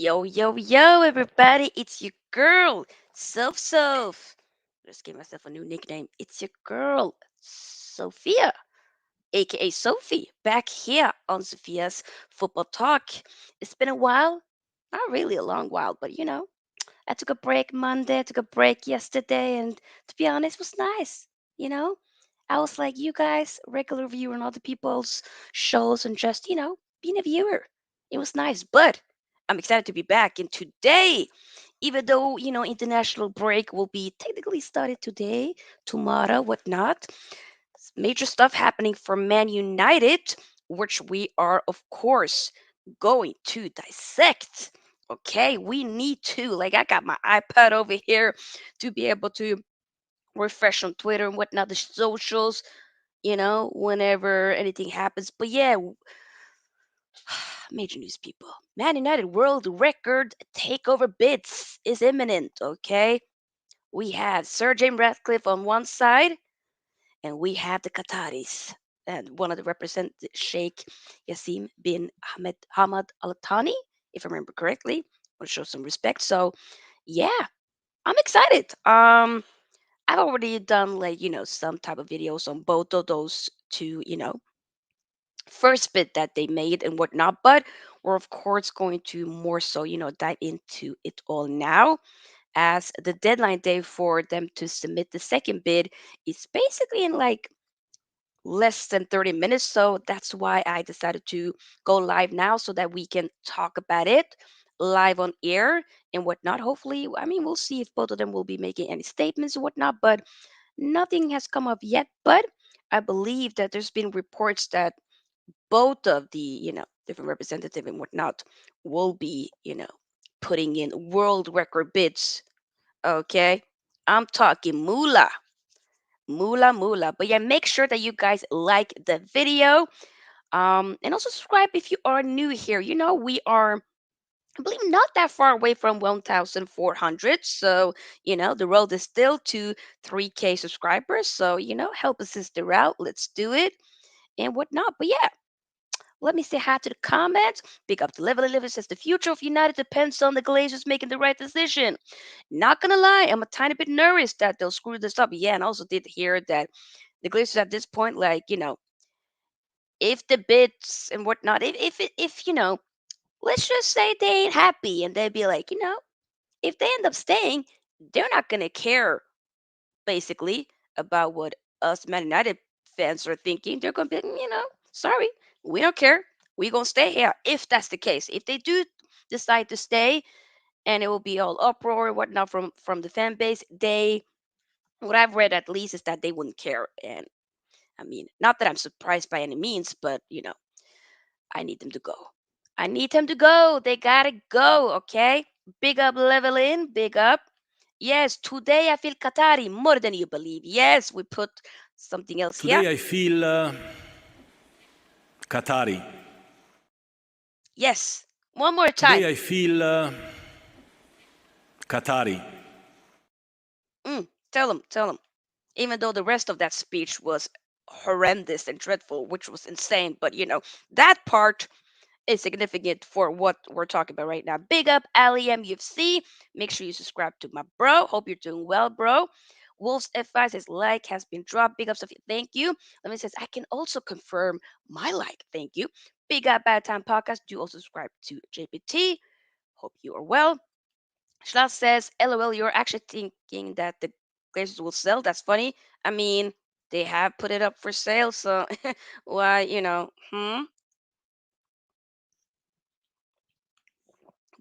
Yo, everybody, it's your girl, Soph. Let's give myself a new nickname. It's your girl, Sofia, aka Sophie, back here on Sophia's Football Talk. It's been a while, not really a long while, but I took a break Monday, I took a break yesterday, and to be honest, it was nice. You know, I was like you guys, regular viewer on other people's shows, and just being a viewer. It was nice, but I'm excited to be back. And today, even though international break will be technically started today, tomorrow, whatnot, major stuff happening for Man United, which we are of course going to dissect. Okay, we need to. Like, I got my iPad over here to be able to refresh on Twitter and whatnot, the socials, whenever anything happens. But yeah, major news, people. Man United world record takeover bids is imminent. Okay, we have Sir Jim Ratcliffe on one side, and we have the Qataris. And one of the representatives, Sheik Jassim bin Hamad Al Thani, if I remember correctly. Want to show some respect. So yeah, I'm excited. I've already done, like, some type of videos on both of those two, first bit that they made and whatnot. But we're of course going to more so, dive into it all now, as the deadline day for them to submit the second bid is basically in like less than 30 minutes. So that's why I decided to go live now so that we can talk about it live on air and whatnot. Hopefully, I mean, we'll see if both of them will be making any statements and whatnot, but nothing has come up yet. But I believe that there's been reports that both of the, different representative and whatnot will be, putting in world record bids. Okay. I'm talking moolah. But yeah, make sure that you guys like the video. And also subscribe if you are new here. We are, I believe, not that far away from 1,400. So, the road is still to 3K subscribers. So, help a sister out. Let's do it and whatnot. But yeah, let me say hi to the comments. Big up to Level 11 says the future of United depends on the Glazers making the right decision. Not gonna lie, I'm a tiny bit nervous that they'll screw this up. Yeah, and I also did hear that the Glazers at this point, like, if the bids and whatnot, if let's just say they ain't happy and they'd be like, if they end up staying, they're not gonna care basically about what us Man United fans are thinking. They're gonna be, sorry, we don't care. We gonna stay here. If that's the case, if they do decide to stay, and it will be all uproar and whatnot from the fan base, what I've read at least is that they wouldn't care. And I mean, not that I'm surprised by any means, but I need them to go. I need them to go. They gotta go. Okay. Big up, level in. Big up. Yes, today I feel Qatari more than you believe. Yes, we put something else here. Today I feel Qatari. Yes, one more time. Today I feel Qatari. Tell them. Even though the rest of that speech was horrendous and dreadful, which was insane, but that part is significant for what we're talking about right now. Big up Ali MUFC. Make sure you subscribe to my bro. Hope you're doing well, bro. Wolves F5 says like has been dropped. Big up, Sophia. Thank you. Let me says I can also confirm my like. Thank you. Big up Bad Time Podcast. Do also subscribe to JPT. Hope you are well. Schloss says, LOL, you're actually thinking that the Glazers will sell? That's funny. I mean, they have put it up for sale, so why,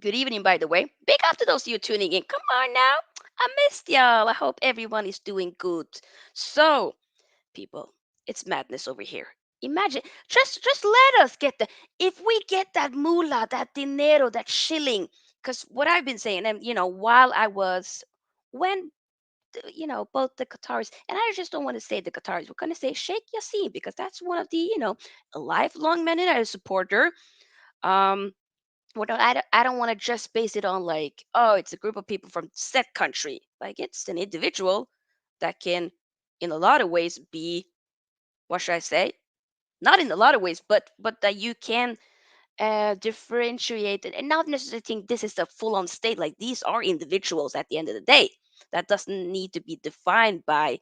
Good evening, by the way. Big up to those of you tuning in. Come on now. I missed y'all. I hope everyone is doing good. So, people, it's madness over here. Imagine, just let us get the, if we get that moolah, that dinero, that shilling, because what I've been saying, and while I was, when both the Qataris, and I just don't want to say the Qataris, we're going to say Sheikh Yassim, because that's one of the, a lifelong Man United supporter. Um, I don't want to just base it on, like, oh, it's a group of people from said country. Like, it's an individual that can, in a lot of ways, be, what should I say? Not in a lot of ways, but that you can differentiated and not necessarily think this is a full-on state. Like these are individuals at the end of the day. That doesn't need to be defined by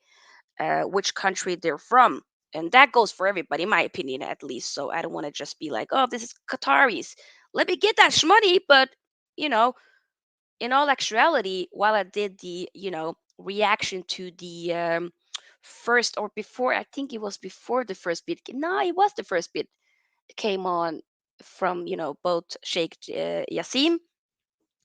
which country they're from. And that goes for everybody, in my opinion, at least. So I don't want to just be like, oh, this is Qataris. Let me get that shmoney. But, you know, in all actuality, while I did the, reaction to the first or before, I think it was before the first bit. No, it was the first bit came on from, both Sheik Jassim,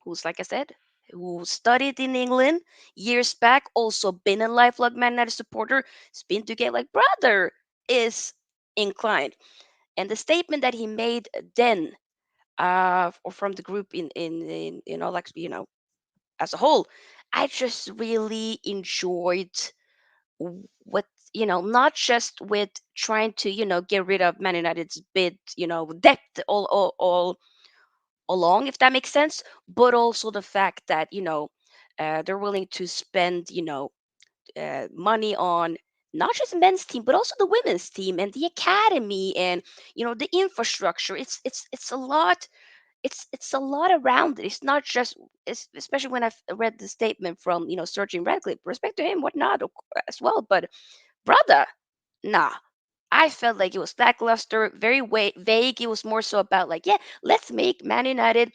who's, like I said, who studied in England years back, also been a lifelong Man United supporter, has been to get like brother is inclined. And the statement that he made then, or from the group like as a whole, I just really enjoyed what not just with trying to get rid of Man United's bid depth all along, if that makes sense, but also the fact that they're willing to spend money on not just the men's team but also the women's team and the academy and the infrastructure. It's a lot. It's a lot around it. It's not just especially when I've read the statement from Sir Jim Ratcliffe. Respect to him, whatnot, as well. But brother, nah. I felt like it was lackluster, very vague. It was more so about like, yeah, let's make Man United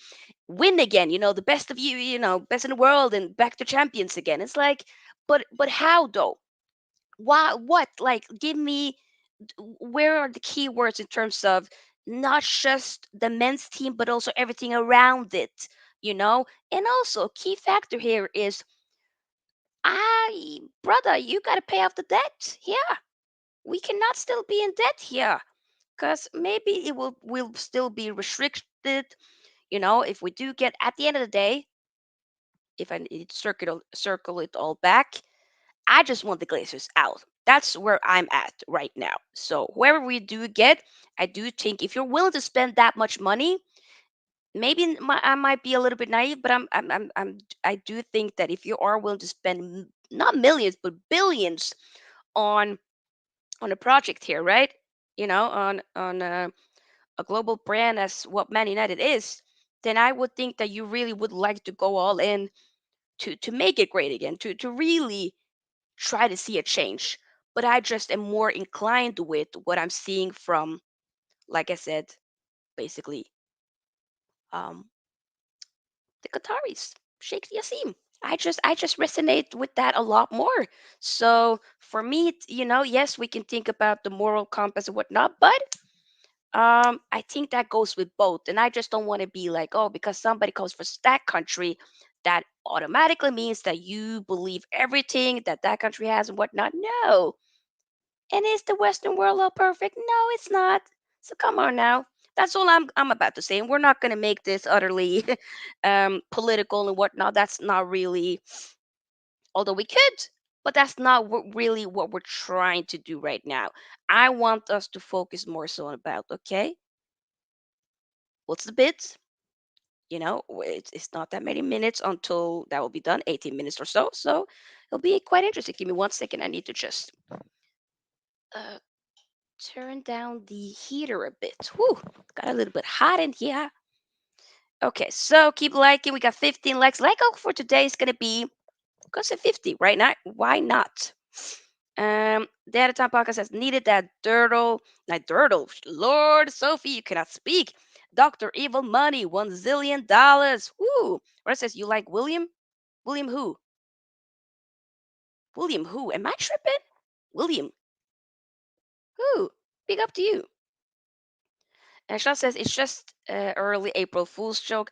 win again. The best of you, best in the world, and back to champions again. It's like, but how though? Why? What? Like, give me where are the key words in terms of not just the men's team, but also everything around it. And also key factor here is, brother, you got to pay off the debt. Yeah, we cannot still be in debt here because maybe it will still be restricted. If we do get at the end of the day, if I need to circle it all back, I just want the Glazers out. That's where I'm at right now. So whoever we do get, I do think if you're willing to spend that much money, maybe I might be a little bit naive, but I do think that if you are willing to spend not millions but billions on a project here, right? On a global brand as what Man United is, then I would think that you really would like to go all in to make it great again, to really try to see a change. But I just am more inclined with what I'm seeing from, like I said, basically um, the Qataris, Sheikh Yassim. I just resonate with that a lot more. So for me, yes, we can think about the moral compass and whatnot, but I think that goes with both. And I just don't want to be like, oh, because somebody calls for that country, that automatically means that you believe everything that that country has and whatnot. No. And is the Western world all perfect? No, it's not. So come on now. That's all I'm about to say. And we're not gonna make this utterly political and whatnot. That's not really, although we could, but that's not really what we're trying to do right now. I want us to focus more so on about, okay, what's the bid? It's not that many minutes until that will be done, 18 minutes or so. So it'll be quite interesting. Give me 1 second. I need to just uh, turn down the heater a bit. Whew, got a little bit hot in here. Okay, so keep liking. We got 15 likes. Like goal for today is gonna be, gonna say 50, right now. Why not? The At a Time podcast has needed that dirtle, not dirtle. Lord Sophie, you cannot speak. Dr. Evil Money, $1 zillion. Woo! Where it says you like William? William who? William who? Am I tripping? William who? Big up to you. And Sean says it's just early April Fool's joke.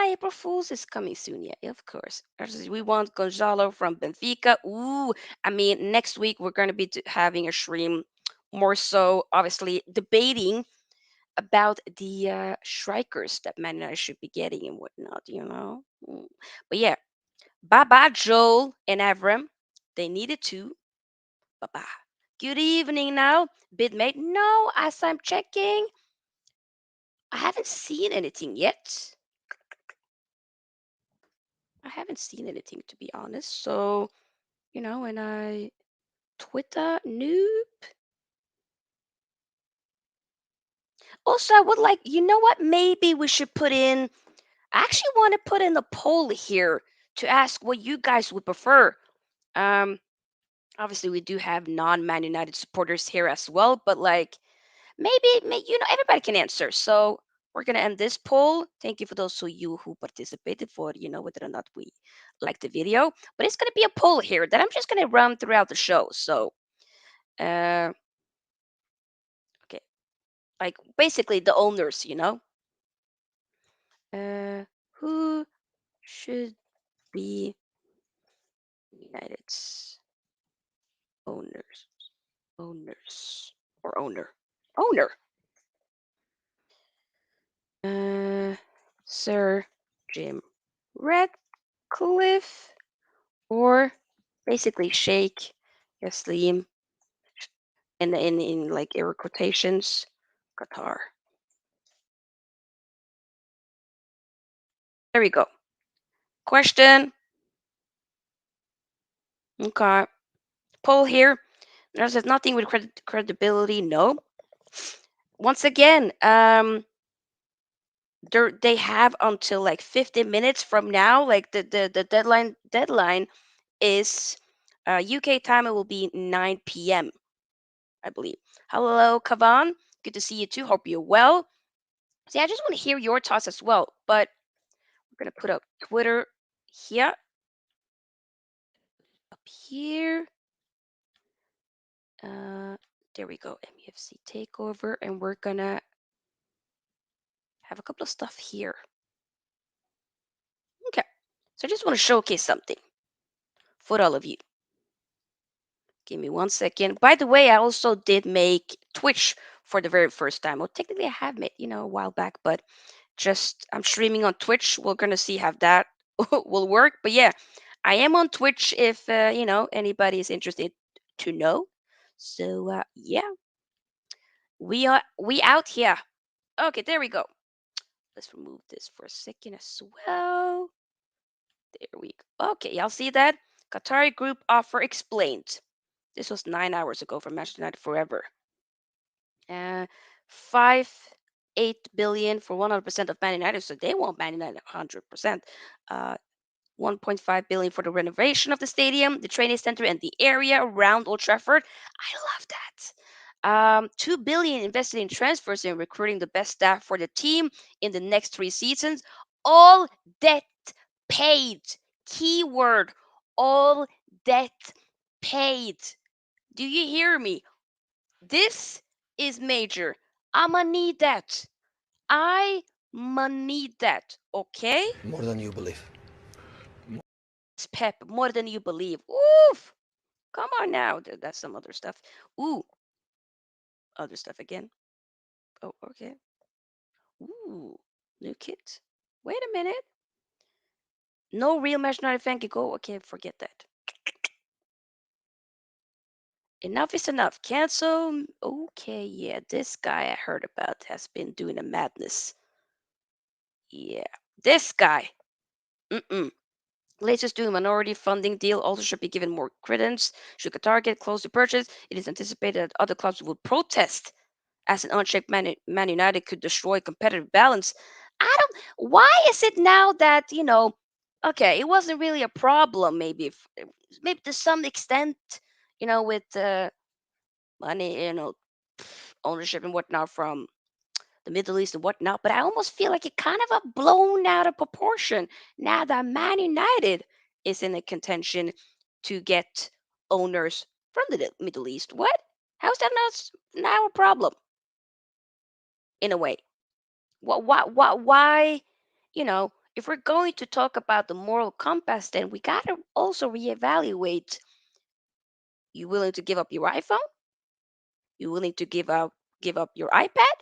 April Fool's is coming soon. Yeah, of course. We want Gonzalo from Benfica. Ooh, I mean, next week we're going to be having a stream more so, obviously, debating about the strikers that Man United should be getting and whatnot. But yeah, bye bye, Joel and Avram. They needed to. Bye bye. Good evening now, Bitmate. No, as I'm checking, I haven't seen anything yet. I haven't seen anything to be honest. So, when I Twitter, nope. Also, I would like, you know what? Maybe we should put in, I actually want to put in a poll here to ask what you guys would prefer. Um, Obviously, we do have non-Man United supporters here as well, but like everybody can answer. So we're gonna end this poll. Thank you for those of you who participated for whether or not we like the video. But it's gonna be a poll here that I'm just gonna run throughout the show. So uh, okay, like basically the owners. Who should be United's owners? Owners or owner? Owner. Uh, Sir Jim Ratcliffe or basically Sheik Jassim in like air quotations, Qatar. There we go. Question. Okay. Poll here. There's nothing with credibility. No. Once again, they have until like 50 minutes from now. Like the deadline is UK time. It will be 9 p.m. I believe. Hello, Kavan. Good to see you too. Hope you're well. See, I just want to hear your thoughts as well. But we're gonna put up Twitter here, up here. Uh, there we go. Mufc Takeover, and we're gonna have a couple of stuff here. Okay. So I just want to showcase something for all of you. Give me 1 second. By the way, I also did make Twitch for the very first time. Well, technically, I have made a while back, but just I'm streaming on Twitch. We're gonna see how that will work. But yeah, I am on Twitch if anybody is interested to know. So yeah, we out here. Okay, there we go. Let's remove this for a second as well. There we go. Okay, y'all see that? Qatari group offer explained. This was 9 hours ago from Manchester United Forever. 5.8 billion for 100% of Man United, so they want Man United 100%. 1.5 billion for the renovation of the stadium, the training center, and the area around Old Trafford. I love that. 2 billion invested in transfers and recruiting the best staff for the team in the next 3 seasons. All debt paid. Keyword: all debt paid. Do you hear me? This is major. I'ma need that. I'ma need that. Okay? More than you believe. It's Pep, more than you believe. Oof. Come on now. That's some other stuff. Ooh, other stuff again. Oh, okay. Ooh, new kit. Wait a minute. No real Manchester United fan can go. Okay, forget that. Enough is enough. Cancel. Okay, yeah. This guy I heard about has been doing a madness. Yeah. This guy. Mm-mm. Glazer's doing minority funding deal also should be given more credence. Should Qatar get close to purchase, it is anticipated that other clubs will protest as an unchecked Man United could destroy competitive balance. I don't. Why is it now that Okay, it wasn't really a problem. Maybe to some extent, with money, ownership and whatnot from the Middle East and whatnot. But I almost feel like it kind of a blown out of proportion now that Man United is in a contention to get owners from the Middle East. What? How's that now a problem in a way? Why? If we're going to talk about the moral compass, then we gotta also reevaluate. You willing to give up your iPhone? You willing to give up your iPad?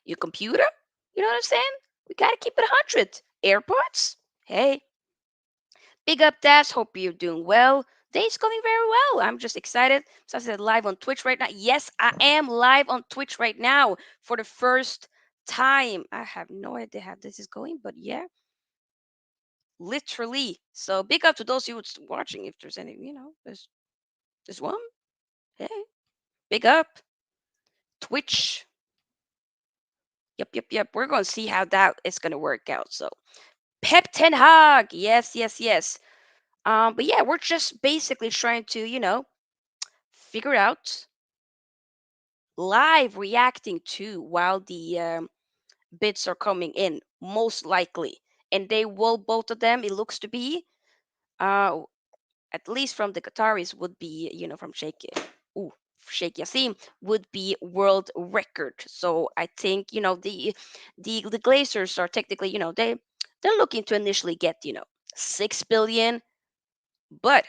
Your computer? You know what I'm saying? We gotta keep it 100. AirPods? Hey, big up, Dash. Hope you're doing well. Day's going very well. I'm just excited. So I said live on Twitch right now. Yes, I am live on Twitch right now for the first time. I have no idea how this is going, but yeah, literally. So big up to those who are watching. If there's any, there's one. Hey, big up Twitch. Yep, yep, yep. We're going to see how that is going to work out. So, Pep Ten Hag. Yes, yes, yes. But yeah, we're just basically trying to, figure out live reacting to while the bids are coming in, most likely. And they will, both of them, it looks to be, uh, at least from the Qataris, would be, from ooh, Sheik Jassim, would be world record. So I think, the Glazers are technically, they're looking to initially get, 6 billion, but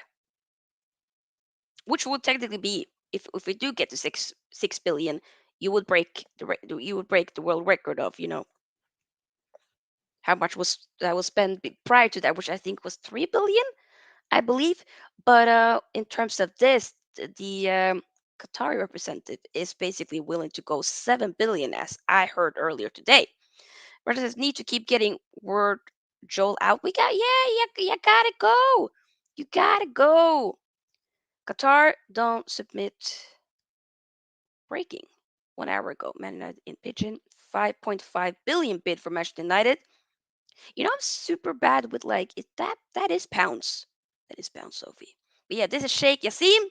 which would technically be, if we do get to six billion, you would break the world record of, how much was that was spent prior to that, which I think was 3 billion, I believe. But in terms of this, the Qatari representative is basically willing to go 7 billion, as I heard earlier today. But does need to keep getting word Joel out. We got, yeah, you gotta go. You gotta go. Qatar don't submit. Breaking 1 hour ago. Man United in Pigeon 5.5 billion bid for Manchester United. I'm super bad with like it, that is pounds. That is pounds, Sophie. But yeah, this is Sheikh Jassim.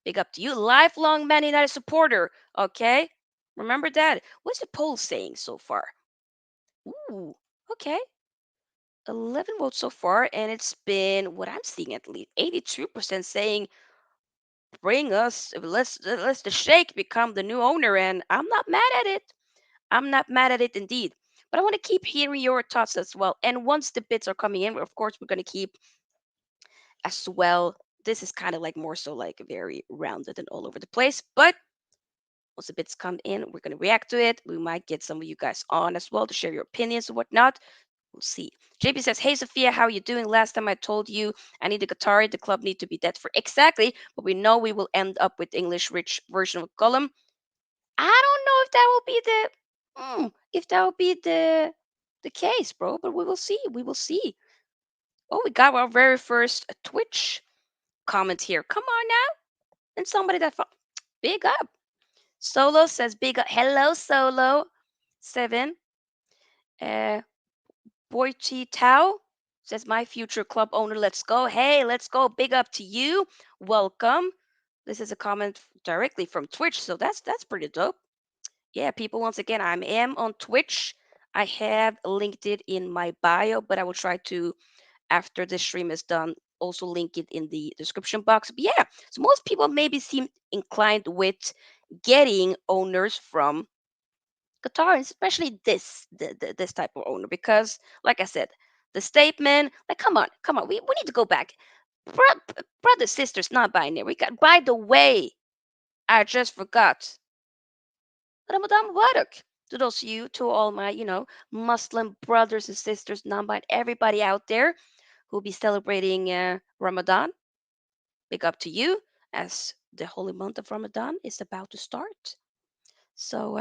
Big up to you, lifelong Man United supporter. Okay, remember that. What's the poll saying so far? Ooh, okay. 11 votes so far, and it's been what I'm seeing at least 82% saying bring us. Let's the Sheikh become the new owner, and I'm not mad at it. I'm not mad at it indeed. But I want to keep hearing your thoughts as well. And once the bits are coming in, of course, we're going to keep as well. This is kind of like more so like very rounded and all over the place. But once the bits come in, we're going to react to it. We might get some of you guys on as well to share your opinions and whatnot. We'll see. JP says, "Hey Sophia, how are you doing? Last time I told you I need a Qatari. The club need to be debt for exactly, but we know we will end up with English rich version of a column. I don't know if that will be if that will be the case, bro. But we will see. We will see. Oh, we got our very first Twitch comment here. Come on now, and somebody big up. Solo says big up. Hello, Solo. 7. Uh, Boichi Tao says my future club owner. Let's go. Hey, let's go. Big up to you. Welcome. This is a comment directly from Twitch, so that's pretty dope. Yeah, people, once again, I am on Twitch. I have linked it in my bio, but I will try to, after the stream is done, also link it in the description box. But yeah, so most people maybe seem inclined with getting owners from Qatar, and especially this type of owner, because, like I said, the statement, like, come on, we need to go back. Brothers, sisters, not binary. We got, by the way, I just forgot. Ramadan Mubarak to those of you, to all my, Muslim brothers and sisters, non-binary, everybody out there who'll be celebrating Ramadan. Big up to you, as the holy month of Ramadan is about to start. So,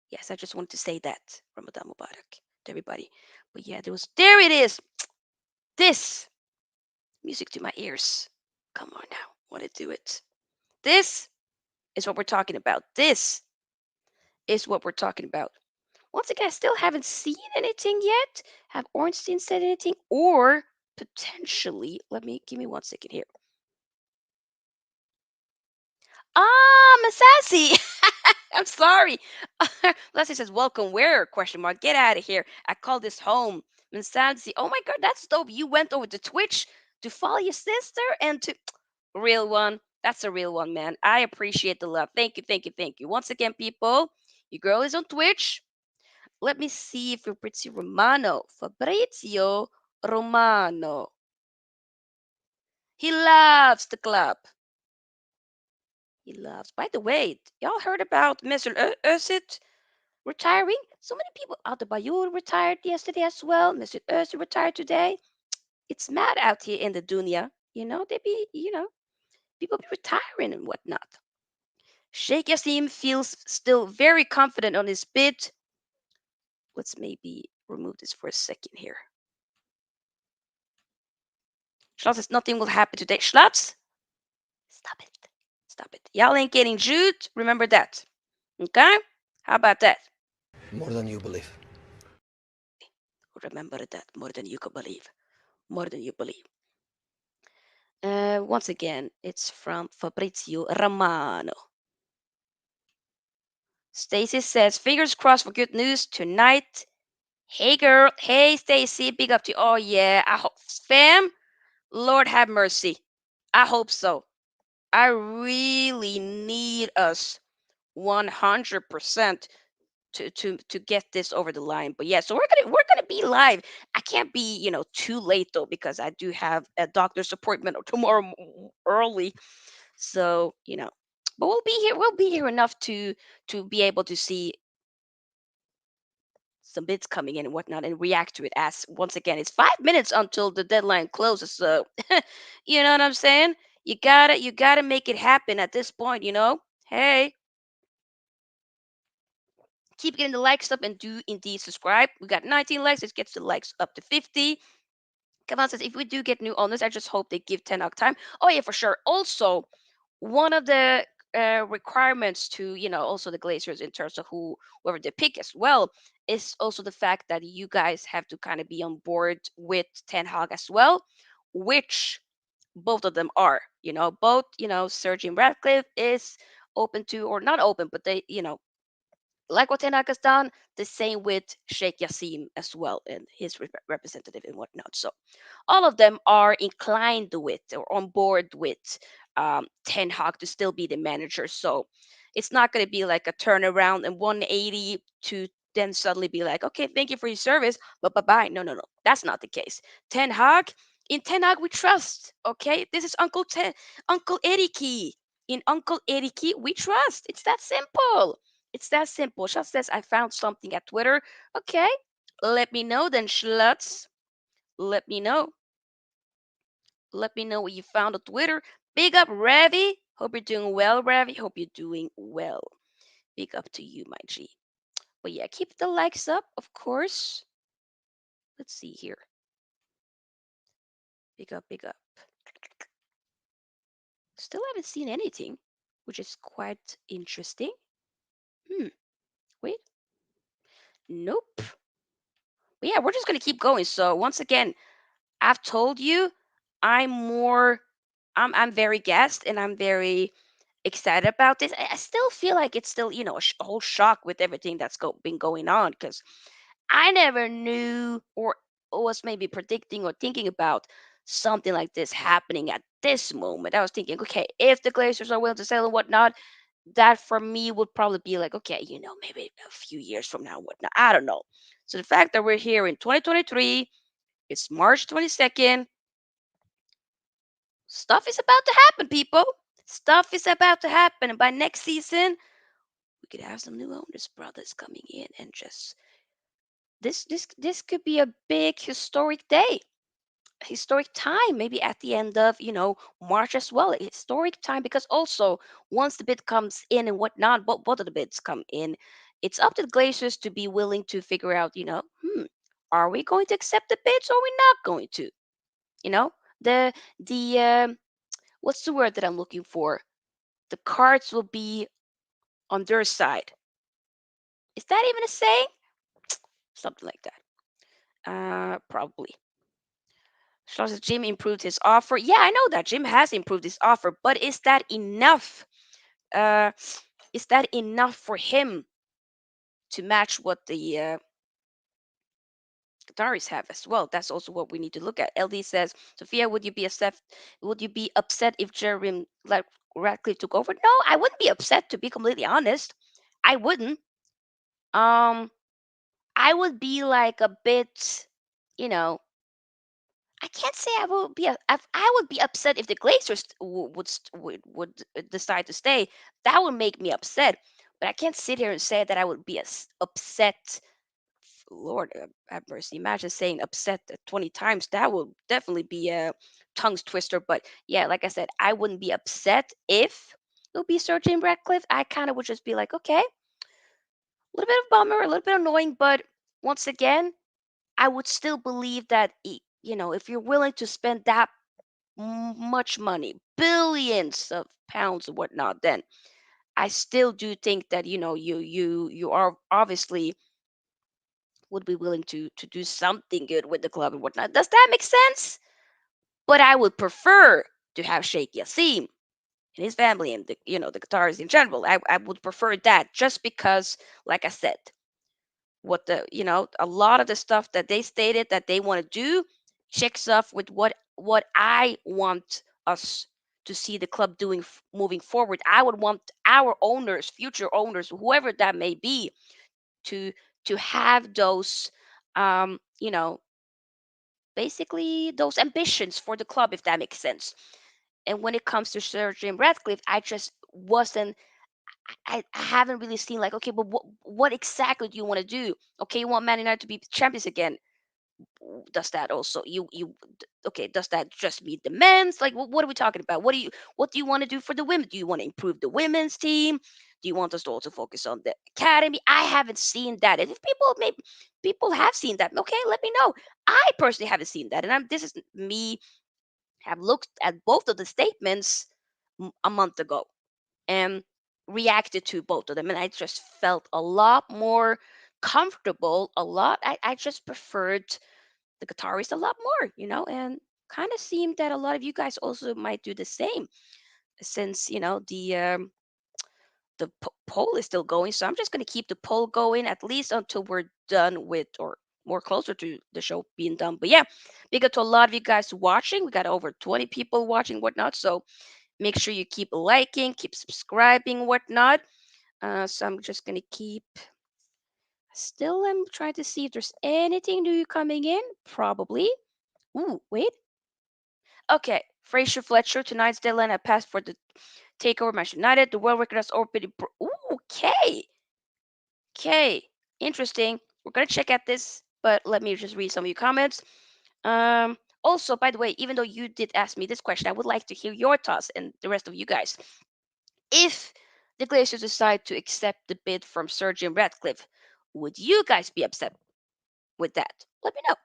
yes, I just wanted to say that Ramadan Mubarak to everybody. But yeah, there it is. This music to my ears. Come on now, want to do it. This is what we're talking about. This is what we're talking about. Once again, I still haven't seen anything yet. Have Ornstein said anything? Or potentially, give me 1 second here. Masasi. I'm sorry. Leslie says, "Welcome where?" Question mark. Get out of here. I call this home. Masasi. Oh my God, that's dope. You went over to Twitch to follow your sister and to real one. That's a real one, man. I appreciate the love. Thank you, thank you, thank you. Once again, people, your girl is on Twitch. Let me see if Fabrizio Romano. Fabrizio Romano. He loves the club. He loves. By the way, y'all heard about Mr. Özit retiring? So many people. Adebayor retired yesterday as well. Mr. Özit retired today. It's mad out here in the dunya. They be, people be retiring and whatnot. Sheikh Yassim feels still very confident on his bid. Let's maybe remove this for a second here. Schlaps says nothing will happen today. Schlaps, stop it. Stop it. Y'all ain't getting Jude. Remember that. Okay? How about that? More than you believe. Remember that, more than you could believe. More than you believe. Once again, it's from Fabrizio Romano. Stacy says, fingers crossed for good news tonight. Hey girl, hey Stacy, big up to you. Oh yeah, I hope, fam. Lord have mercy. I hope so. I really need us 100% to get this over the line. But yeah, so we're gonna be live. I can't be too late though because I do have a doctor's appointment tomorrow early. So but we'll be here. We'll be here enough to be able to see some bids coming in and whatnot and react to it. As once again, it's 5 minutes until the deadline closes. So you know what I'm saying? You gotta make it happen at this point. Hey, keep getting the likes up and do indeed subscribe. We got 19 likes. Let's get the likes up to 50. Come on, says if we do get new owners, I just hope they give 10 out time. Oh yeah, for sure. Also, one of the requirements to also the Glazers in terms of whoever they pick as well is also the fact that you guys have to kind of be on board with Ten Hag as well, which both of them are. Both Sir Jim Ratcliffe is open to or not open, but they like what Ten Hag has done, the same with Sheik Jassim as well and his representative and whatnot. So all of them are inclined with or on board with Ten Hag to still be the manager. So it's not going to be like a turnaround and 180 to then suddenly be like, okay, thank you for your service, but bye bye. No, no, no, that's not the case. Ten Hag, in Ten Hag we trust. Okay, this is Uncle Eriki. In Uncle Eriki we trust. It's that simple. It's that simple. Just says I found something at Twitter. Okay, let me know then, Schluts. Let me know. Let me know what you found on Twitter. Big up, Ravi. Hope you're doing well, Ravi. Hope you're doing well. Big up to you, my G. But yeah, keep the likes up, of course. Let's see here. Big up, big up. Still haven't seen anything, which is quite interesting. Hmm. Wait. Nope. But yeah, we're just gonna keep going. So once again, I've told you, I'm more. I'm very gassed and I'm very excited about this. I still feel like it's still, a whole shock with everything that's been going on because I never knew or was maybe predicting or thinking about something like this happening at this moment. I was thinking, okay, if the Glazers are willing to sell and whatnot, that for me would probably be like, okay, maybe a few years from now, whatnot. I don't know. So the fact that we're here in 2023, it's March 22nd, stuff is about to happen, people. Stuff is about to happen. And by next season, we could have some new owners, brothers coming in and just this could be a big historic day, historic time, maybe at the end of March as well. A historic time because also once the bid comes in and whatnot, both of the bids come in, it's up to the Glazers to be willing to figure out, are we going to accept the bids or are we not going to? You know, the what's the word that I'm looking for? The cards will be on their side. Is that even a saying? Something like that. Probably. Charles says Jim improved his offer. Yeah, I know that Jim has improved his offer, but is that enough? Uh, is that enough for him to match what the Qataris have as well? That's also what we need to look at. LD says, Sophia, would you be upset if Jeremy Radcliffe took over? No, I wouldn't be upset to be completely honest. I wouldn't. Um, I would be like a bit, you know, I can't say I will be. I would be upset if the Glazers would decide to stay. That would make me upset. But I can't sit here and say that I would be upset. Lord have mercy. Imagine saying upset 20 times. That would definitely be a tongue twister. But yeah, like I said, I wouldn't be upset if it would be Sir Jim Ratcliffe. I kind of would just be like, okay, a little bit of bummer, a little bit annoying, but once again, I would still believe that if you're willing to spend that much money, billions of pounds and whatnot, then I still do think that you are obviously would be willing to do something good with the club and whatnot. Does that make sense? But I would prefer to have Sheikh Jassim and his family and the Qataris in general. I would prefer that just because, like I said, what a lot of the stuff that they stated that they want to do checks off with what I want us to see the club doing moving forward. I would want our owners, future owners, whoever that may be, to have those um you know basically those ambitions for the club, if that makes sense. And when it comes to Sir Jim Ratcliffe, I just wasn't I haven't really seen, like, okay, but what exactly do you want to do? Okay, you want Man United to be champions again. Does that also okay, does that just meet the men's? Like, what are we talking about? What do you want to do for the women? Do you want to improve the women's team? Do you want us to also focus on the academy? I haven't seen that. And if people have seen that, okay, let me know. I personally haven't seen that. And this is me, have looked at both of the statements a month ago and reacted to both of them, and I just felt a lot more comfortable. I just preferred the Qataris a lot more, and kind of seemed that a lot of you guys also might do the same, since the poll is still going. So I'm just going to keep the poll going at least until we're done with, or more closer to the show being done. But yeah, big up to a lot of you guys watching. We got over 20 people watching, whatnot. So make sure you keep liking, keep subscribing, whatnot. So I'm just gonna keep. Still, I'm trying to see if there's anything new coming in. Probably. Ooh, wait. Okay, Fraser Fletcher, tonight's deadline. I passed for the takeover Manchester United. The world record has already. Ooh, okay. Okay. Interesting. We're gonna check out this, but let me just read some of your comments. Also, by the way, even though you did ask me this question, I would like to hear your thoughts and the rest of you guys. If the Glazers decide to accept the bid from Sir Jim Ratcliffe, would you guys be upset with that? Let me know.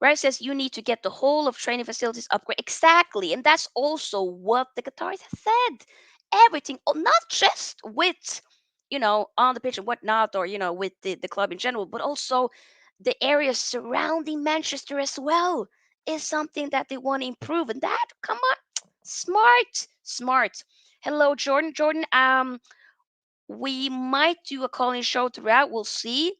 Right, says you need to get the whole of training facilities upgrade. Exactly. And that's also what the Qataris have said. Everything, not just with, on the pitch and whatnot, or, with the club in general, but also the areas surrounding Manchester as well is something that they want to improve. And that, come on, smart, smart. Hello, Jordan. Jordan, we might do a calling show throughout. We'll see.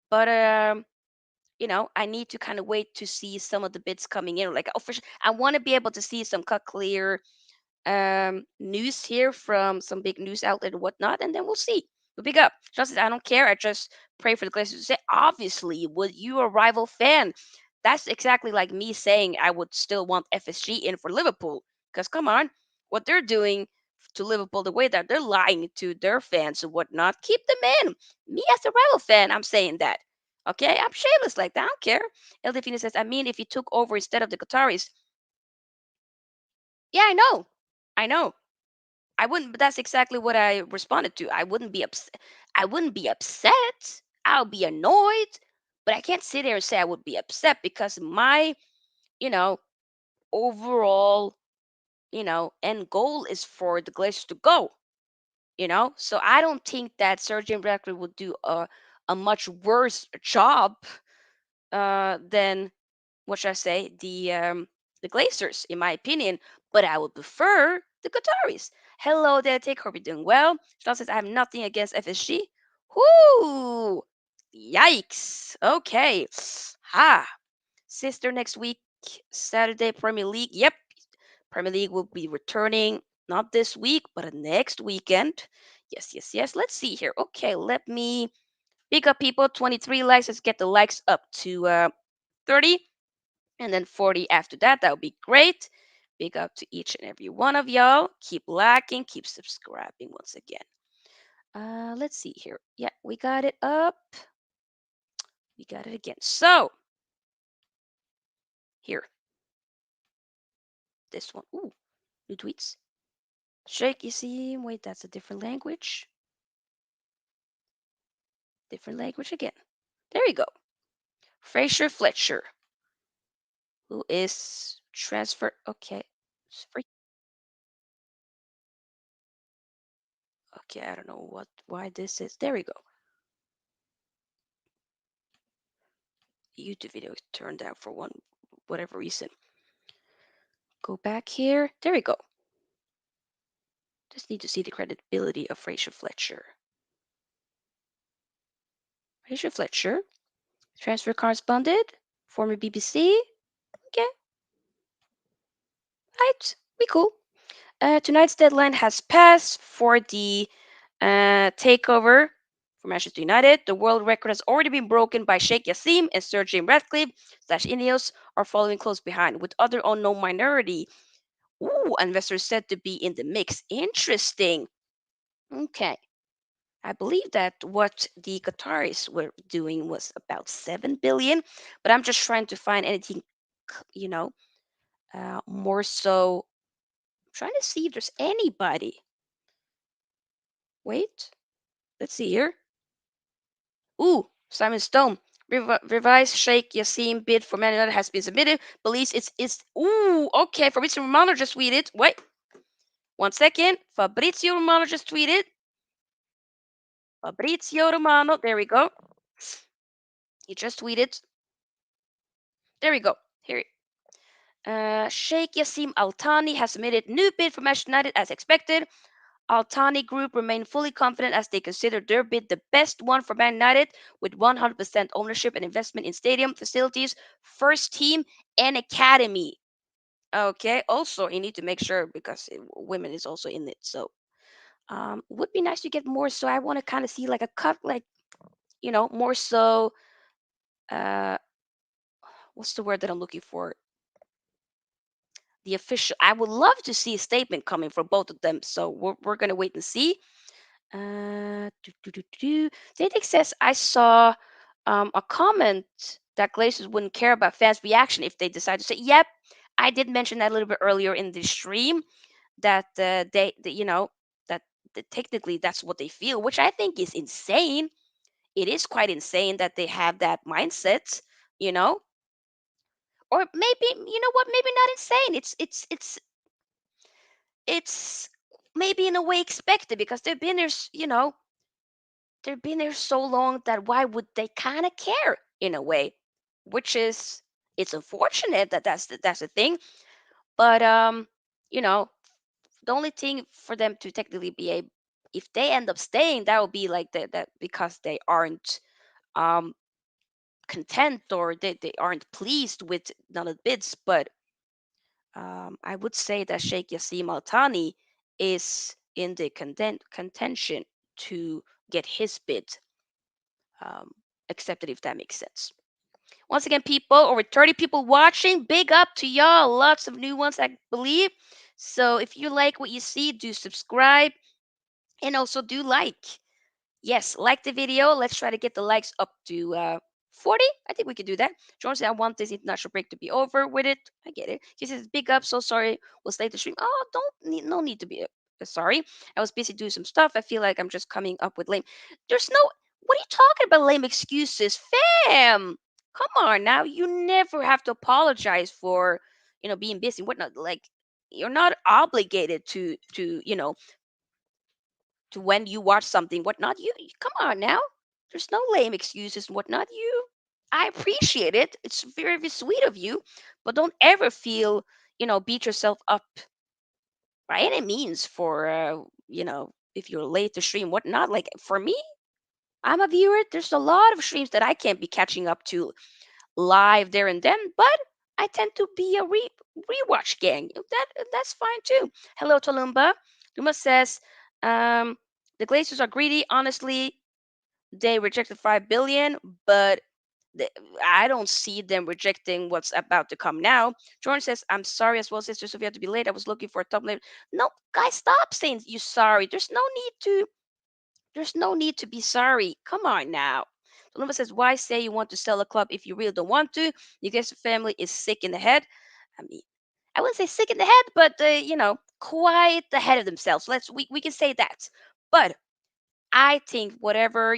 But I need to kind of wait to see some of the bits coming in. Like, official, I want to be able to see some cut clear news here from some big news outlet and whatnot, and then we'll see. But big up. Just I don't care. I just pray for the Glazers to say. Obviously, would you a rival fan? That's exactly like me saying I would still want FSG in for Liverpool. Because come on, what they're doing to Liverpool, the way that they're lying to their fans and whatnot, keep them in. Me as a rival fan, I'm saying that. Okay, I'm shameless like that. I don't care. El Define says, I mean, if he took over instead of the Qataris, yeah, I know. I know. I wouldn't, but that's exactly what I responded to. I wouldn't be upset. I wouldn't be upset. I'll be annoyed, but I can't sit here and say I would be upset because my, you know, overall, end goal is for the Glazers to go. So I don't think that Sergeant Ratcliffe would do a much worse job than, what should I say, the Glazers, in my opinion. But I would prefer the Qataris. Hello there, Take. Hope you're doing well. Sean says I have nothing against FSG. Whoo! Yikes. Okay. Ha. Sister, next week, Saturday, Premier League. Yep. Premier League will be returning not this week, but next weekend. Yes, yes, yes. Let's see here. Okay, let me pick up people. 23 likes. Let's get the likes up to 30, and then 40 after that. That would be great. Big up to each and every one of y'all. Keep liking, keep subscribing once again. Let's see here. Yeah, we got it up. We got it again. So here, this one. Ooh, new tweets. Sheik, you see, wait, that's a different language. Different language again. There you go. Fraser Fletcher, who is transferred. Okay. Okay, I don't know why this is. There we go. YouTube video turned out for whatever reason. Go back here. There we go. Just need to see the credibility of Fraser Fletcher. Fraser Fletcher, transfer correspondent, former BBC. Okay, right, we cool. Tonight's deadline has passed for the takeover for Manchester United. The world record has already been broken by Sheik Jassim, and Sir Jim Ratcliffe slash Ineos are following close behind, with other unknown minority. Ooh, investors said to be in the mix. Interesting. Okay. I believe that what the Qataris were doing was about 7 billion, but I'm just trying to find anything, you know, more so. Trying to see if there's anybody. Wait, let's see here. Ooh, Simon Stone. Revised Sheikh Yassim bid for Man United has been submitted. Believes it's ooh, okay. Fabrizio Romano just tweeted. Wait, 1 second. Fabrizio Romano just tweeted. Fabrizio Romano. There we go. He just tweeted. There we go. Here. Sheikh Yassim Al Thani has submitted new bid for Manchester United as expected. Al Thani Group remain fully confident as they consider their bid the best one for Man United, with 100% ownership and investment in stadium, facilities, first team, and academy. Okay. Also, you need to make sure because women is also in it. So, would be nice to get more. So I want to kind of see like a cut, like more so. Uh, what's the word that I'm looking for? The official. I would love to see a statement coming from both of them. So we're gonna wait and see. Dating says I saw a comment that Glazers wouldn't care about fans' reaction if they decide to say, "Yep, I did mention that a little bit earlier in the stream that that, technically that's what they feel, which I think is insane. It is quite insane that they have that mindset, you know, or maybe you know what, maybe not insane. It's maybe in a way expected because they've been there, they've been there so long that why would they kind of care in a way, which is it's unfortunate that that's the thing, but you know, the only thing for them to technically be a if they end up staying, that would be like that because they aren't um content or they aren't pleased with none of the bids, but I would say that Sheikh Yassim Al Thani is in the contention to get his bid um, accepted, if that makes sense. Once again, people, over 30 people watching. Big up to y'all. Lots of new ones, I believe. So if you like what you see, do subscribe and also do like. Yes, like the video. Let's try to get the likes up to 40. I think we could do that. John said, I want this international break to be over with it. I get it. He says, big up. So sorry. We'll stay the stream. Oh, no need to be sorry. I was busy doing some stuff. I feel like I'm just coming up with lame. There's no, what are you talking about, lame excuses? Fam, come on now. You never have to apologize for, being busy and whatnot. Like, you're not obligated to when you watch something, whatnot. Come on now. There's no lame excuses and whatnot. I appreciate it. It's very, very sweet of you, but don't ever feel, beat yourself up by any means for, if you're late to stream, whatnot. Like for me, I'm a viewer. There's a lot of streams that I can't be catching up to live there and then, but I tend to be a rewatch gang. That's fine too. Hello, Tolumba. Luma says, um, the Glazers are greedy. Honestly, they rejected 5 billion, but th- I don't see them rejecting what's about to come now. Jordan says, I'm sorry as well, Sister Sofia, to be late. I was looking for a top lane. No, guys, stop saying you sorry. There's no need to be sorry. Come on now. Tolumba says, why say you want to sell a club if you really don't want to? You guess the family is sick in the head. I mean, I wouldn't say sick in the head, but quite ahead of themselves. We can say that. But I think whatever,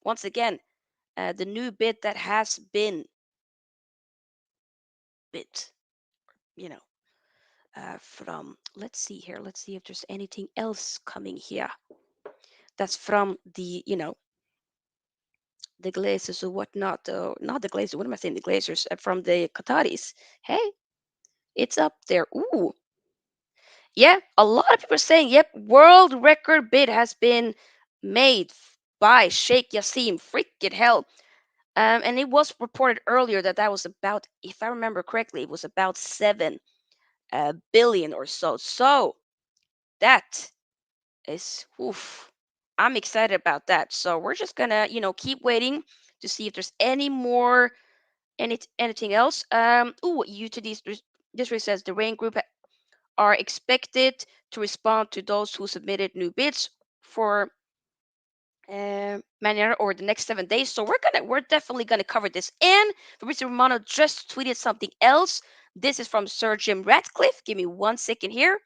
once again, the new bid that has been bid, you know, from, let's see here, let's see if there's anything else coming here. That's from the, The Glazers or whatnot, though. Not the Glazers. What am I saying? The Glazers from the Qataris. Hey, it's up there. Ooh, yeah. A lot of people are saying, yep, world record bid has been made by Sheik Jassim. Freaking hell. And it was reported earlier that that was about, if I remember correctly, it was about 7 billion or so. So that is, oof, I'm excited about that. So we're just gonna, keep waiting to see if there's any more, anything else. Ooh, this really says the rain group are expected to respond to those who submitted new bids for manner over the next 7 days. So we're definitely gonna cover this. And Fabrizio Romano just tweeted something else. This is from Sir Jim Ratcliffe. Give me 1 second here.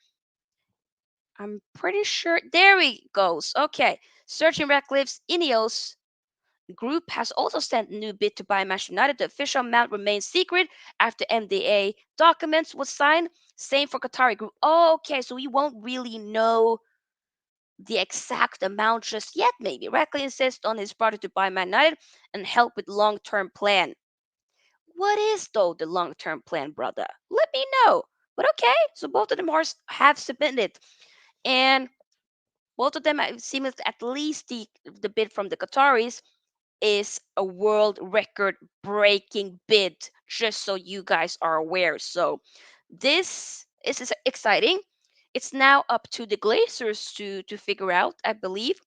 I'm pretty sure there he goes. Okay. Sir Jim Ratcliffe's Ineos group has also sent a new bid to buy Manchester United. The official amount remains secret after MDA documents was signed. Same for Qatari group. Okay, so we won't really know the exact amount just yet, maybe. Ratcliffe insists on his brother to buy Man United and help with long-term plan. What is, though, the long-term plan, brother? Let me know. But okay, so both of them have submitted. And both of them seem at least the bid from the Qataris is a world record breaking bid, just so you guys are aware. So this is exciting. It's now up to the Glazers to figure out, I believe,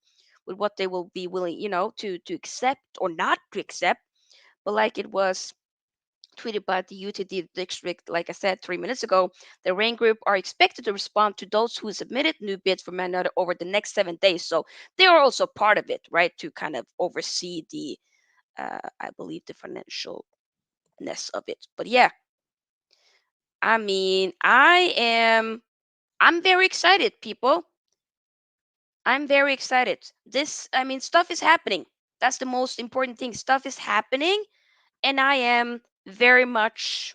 with what they will be willing, to accept or not to accept. But like it was tweeted by the UTD district, like I said 3 minutes ago, the rain group are expected to respond to those who submitted new bids for Man United over the next 7 days. So they are also part of it, right? To kind of oversee the I believe the financialness of it. But yeah, I mean, I'm very excited, people. I'm very excited. I mean, stuff is happening. That's the most important thing. Stuff is happening, and I am very much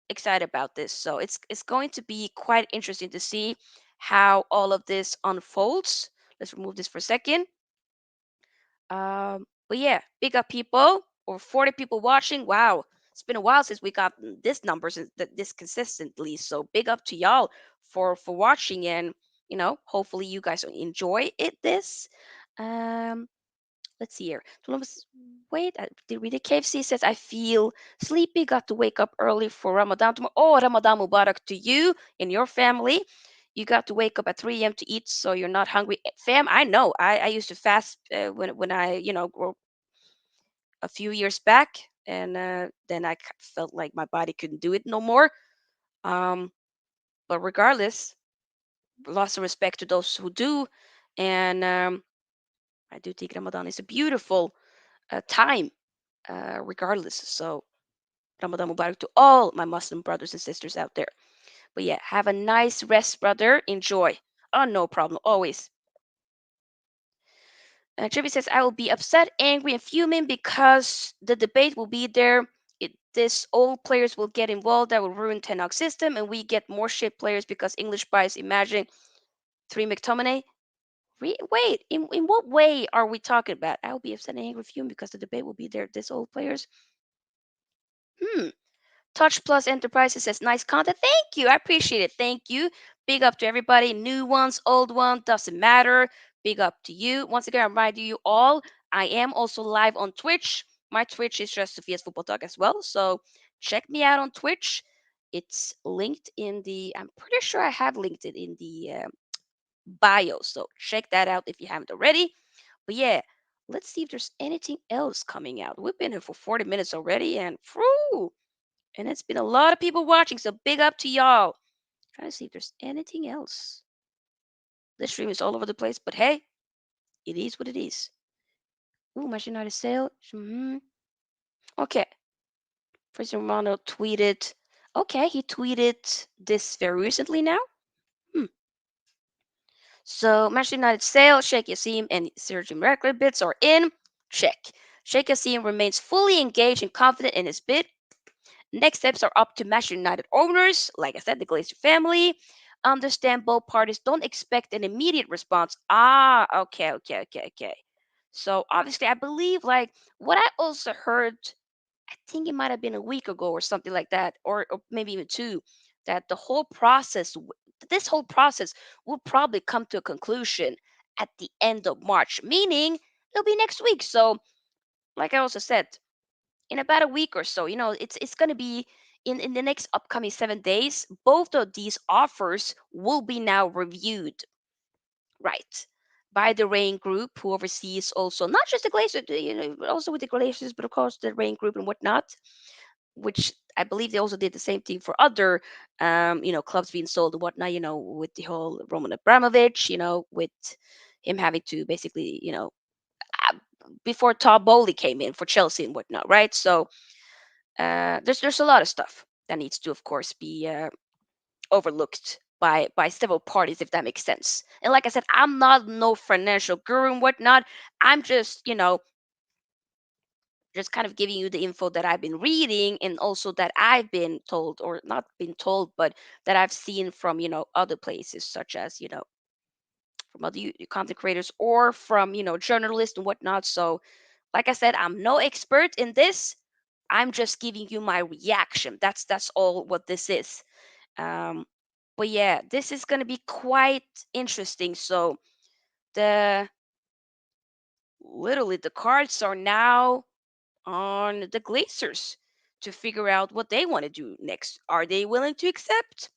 excited about this. So it's going to be quite interesting to see how all of this unfolds. Let's remove this for a second. But yeah, big up people. Over 40 people watching. Wow. It's been a while since we got this numbers this consistently. So big up to y'all for watching, and hopefully you guys enjoy this. Um let's see here. Wait, did read it. KFC says I feel sleepy, got to wake up early for Ramadan tomorrow. Oh, Ramadan Mubarak to you and your family. You got to wake up at 3 a.m. to eat, so you're not hungry. Fam, I know. I used to fast when I grew a few years back, and then I felt like my body couldn't do it no more. Um, but regardless, lots of respect to those who do, and I do think Ramadan is a beautiful time, regardless. So Ramadan Mubarak to all my Muslim brothers and sisters out there. But yeah, have a nice rest, brother. Enjoy. Oh, no problem. Always. Trippy says, I will be upset, angry, and fuming because the debate will be there. This old players will get involved. That will ruin Ten Hag system, and we get more shit players because English bias. Imagine three McTominay. Wait, in what way are we talking about? I will be upset and angry, fuming because the debate will be there. This old players. Hmm. Touch Plus Enterprises says, nice content. Thank you. I appreciate it. Thank you. Big up to everybody. New ones, old ones, doesn't matter. Big up to you. Once again, I remind you all, I am also live on Twitch. My Twitch is just Sophia's Football Talk as well. So check me out on Twitch. It's linked in I'm pretty sure I have linked it in the bio. So check that out if you haven't already. But yeah, let's see if there's anything else coming out. We've been here for 40 minutes already, and whew, and it's been a lot of people watching, so big up to y'all. Trying to see if there's anything else. This stream is all over the place, but hey, it is what it is. Ooh, Manchester United sale. Okay. President Romano tweeted. Okay, he tweeted this very recently now. Hmm. So Manchester United sale, Sheik Jassim and Sir Jim Ratcliffe bids are in. Check. Sheik Jassim remains fully engaged and confident in his bid. Next steps are up to Manchester United owners, like I said, the Glazer family. Understand both parties don't expect an immediate response. Ah, okay. So obviously, I believe like what I also heard, I think it might have been a week ago or something like that, or maybe even two, that the whole process, this whole process will probably come to a conclusion at the end of March, meaning it'll be next week. So, like I also said, in about a week or so, it's going to be in the next upcoming 7 days. Both of these offers will be now reviewed, right, by the Rain Group, who oversees also not just the Glazer, but also with the Glazers, but of course the Rain Group and whatnot, which I believe they also did the same thing for other, clubs being sold and whatnot. With the whole Roman Abramovich, with him having to basically, uh, before Todd Bowley came in for Chelsea and whatnot, right? So there's a lot of stuff that needs to, of course, be overlooked by several parties, if that makes sense. And like I said, I'm not no financial guru and whatnot. I'm just kind of giving you the info that I've been reading, and also that I've been told, or not been told, but that I've seen from other places, such as from other content creators, or from journalists and whatnot. So like I said, I'm no expert in this. I'm just giving you my reaction. That's all what this is. Um, but yeah, this is gonna be quite interesting. So the literally the cards are now on the Glazers to figure out what they want to do next. Are they willing to accept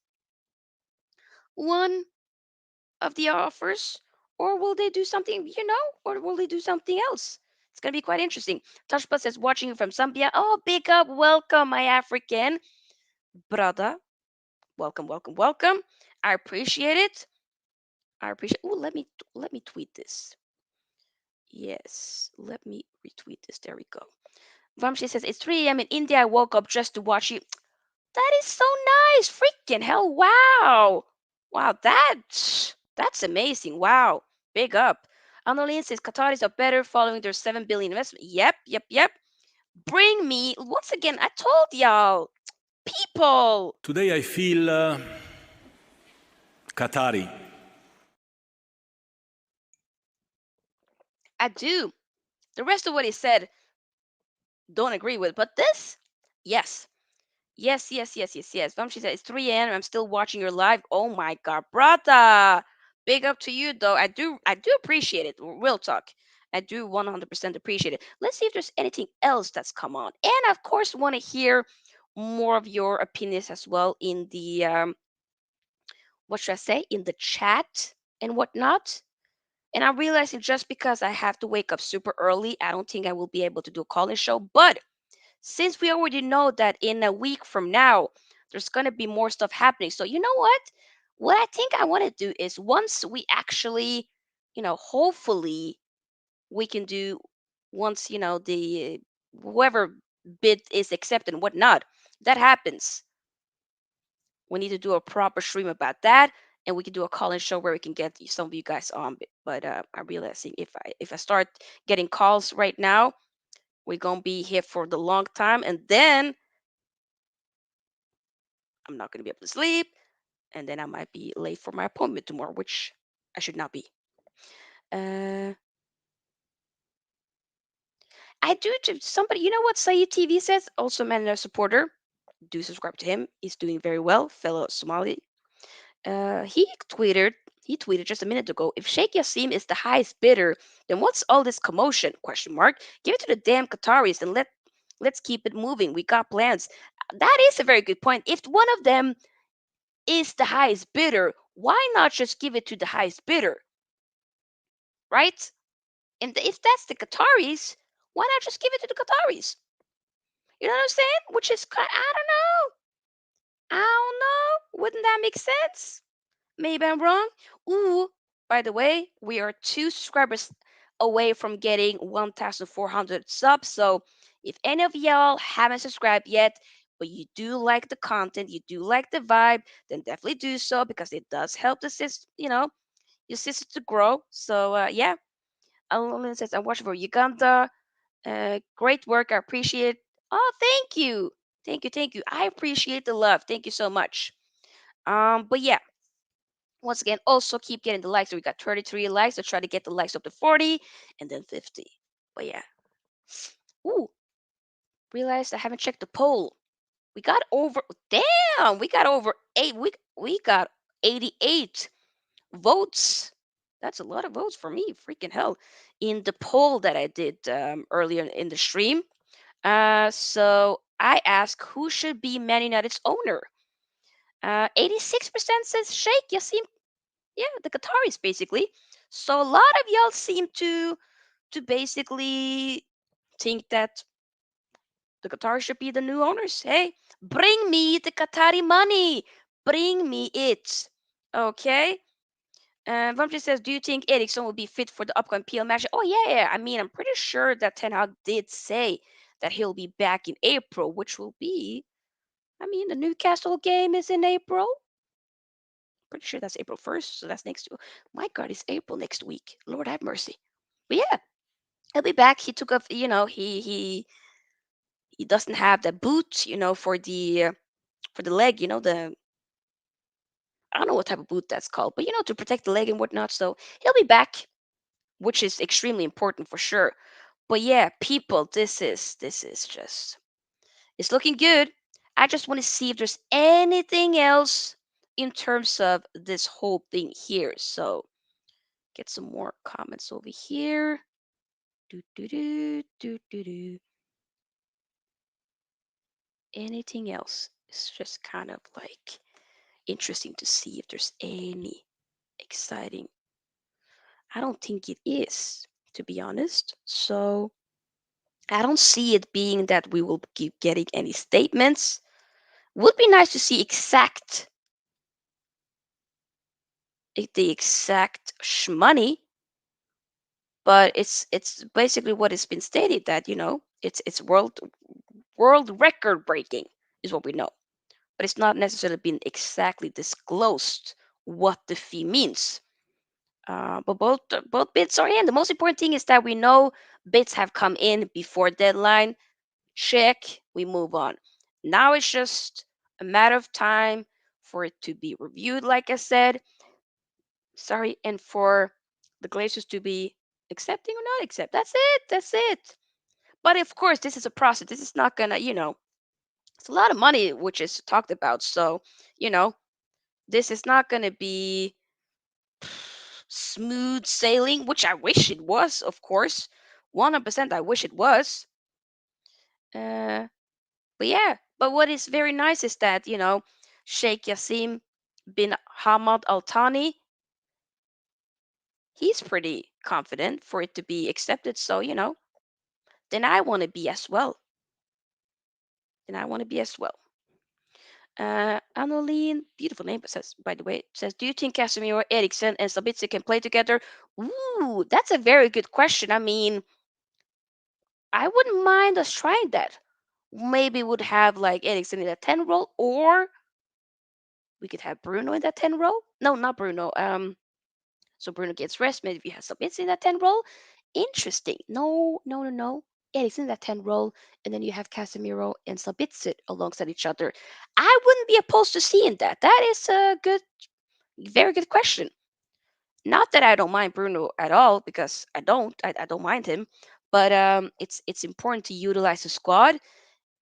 one of the offers, or will they do something, or will they do something else? It's gonna be quite interesting. Tashpa says, watching you from Zambia. Oh, big up, welcome, my African brother. Welcome, welcome, welcome. I appreciate it. I appreciate. Oh, let me tweet this. Yes, let me retweet this. There we go. Vamshi says it's 3 a.m. in India. I woke up just to watch you. That is so nice. Freaking hell! Wow, wow. That's amazing. Wow, big up. Annalene says Qataris are better following their 7 billion investment. Yep, yep, yep. Bring me once again. I told y'all, people. Today I feel Qatari. I do. The rest of what he said, don't agree with, but this, yes. Yes, yes, yes, yes, yes. She said it's 3 a.m. I'm still watching your live. Oh my god, brother. Big up to you though. I do appreciate it. Real talk. I do 100% appreciate it. Let's see if there's anything else that's come on. And of course, want to hear more of your opinions as well in the what should I say? In the chat and whatnot. And I'm realizing just because I have to wake up super early, I don't think I will be able to do a call-in show. But since we already know that in a week from now there's going to be more stuff happening, so you know what I think I want to do is, once we actually, hopefully we can do, once the whoever bid is accepted and whatnot, that happens, we need to do a proper stream about that, and we can do a call-in show where we can get some of you guys on. But I'm realizing if I start getting calls right now, we're gonna be here for the long time, and then I'm not going to be able to sleep, and then I might be late for my appointment tomorrow, which I should not be. Uh, I do. Somebody, you know what Saeed TV says? Also, Man a supporter. Do subscribe to him. He's doing very well, fellow Somali. He tweeted. He tweeted just a minute ago. If Sheik Jassim is the highest bidder, then what's all this commotion? Question mark. Give it to the damn Qataris and let's keep it moving. We got plans. That is a very good point. If one of them is the highest bidder, why not just give it to the highest bidder, right? And if that's the Qataris, why not just give it to the Qataris? You know what I'm saying? Which is, I don't know. I don't know. Wouldn't that make sense? Maybe I'm wrong. Ooh, by the way, we are 2 subscribers away from getting 1,400 subs. So if any of y'all haven't subscribed yet, but you do like the content, you do like the vibe, then definitely do so, because it does help the your sister to grow. So yeah, Alolin says I'm watching for Uganda. Great work, I appreciate. Oh, thank you, thank you, thank you. I appreciate the love. Thank you so much. But yeah, Once again, also keep getting the likes. So we got 33 likes. So try to get the likes up to 40 and then 50. But yeah. Ooh, realized I haven't checked the poll. We got over damn, we got over eight we got 88 votes. That's a lot of votes for me. Freaking hell. In the poll that I did earlier in the stream. So I asked who should be Man United's owner. 86% says Sheik Jassim. Yeah, the Qataris basically. So a lot of y'all seem to basically think that the Qatar should be the new owners. Hey, bring me the Qatari money. Bring me it. Okay. Vamsi says, do you think Eriksson will be fit for the upcoming PL match? Oh yeah. I mean, I'm pretty sure that Ten Hag did say that he'll be back in April, which will be. I mean, the Newcastle game is in April. Pretty sure that's April 1st, so that's next. My God, it's April next week. Lord have mercy. But yeah, he'll be back. He took off. He doesn't have the boot. For the leg. The I don't know what type of boot that's called, but to protect the leg and whatnot. So he'll be back, which is extremely important for sure. But yeah, people, this is just it's looking good. I just want to see if there's anything else in terms of this whole thing here. So get some more comments over here. Do do do do do do. Anything else? It's just kind of like interesting to see if there's any exciting. I don't think it is, to be honest. So I don't see it being that we will keep getting any statements. Would be nice to see the exact money, but it's basically what has been stated that it's world record breaking is what we know, but it's not necessarily been exactly disclosed what the fee means. But both bids are in. The most important thing is that we know bids have come in before deadline. Check, we move on. Now it's just a matter of time for it to be reviewed, like I said. Sorry, and for the Glazers to be accepting or not accept. That's it. That's it. But of course, this is a process. This is not gonna, it's a lot of money which is talked about. So, you know, this is not gonna be smooth sailing, which I wish it was, of course. 100% I wish it was. Uh, but yeah, but what is very nice is that, Sheikh Yassim bin Hamad Al Thani, he's pretty confident for it to be accepted. So, then I want to be as well. Then I want to be as well. Annalene, beautiful name, but says, by the way, says, do you think Casemiro, Eriksen, and Sabitzer can play together? Ooh, that's a very good question. I mean, I wouldn't mind us trying that. Maybe would have like Eriksen in a 10 role, or we could have Bruno in that 10 role. No, not Bruno. So Bruno gets rest. Maybe you have Sabitzer in that 10 role. Interesting. No, no, no, no. Eriksen in that 10 role, and then you have Casemiro and Sabitzer alongside each other. I wouldn't be opposed to seeing that. That is a very good question. Not that I don't mind Bruno at all, because I don't. I don't mind him, but it's important to utilize the squad,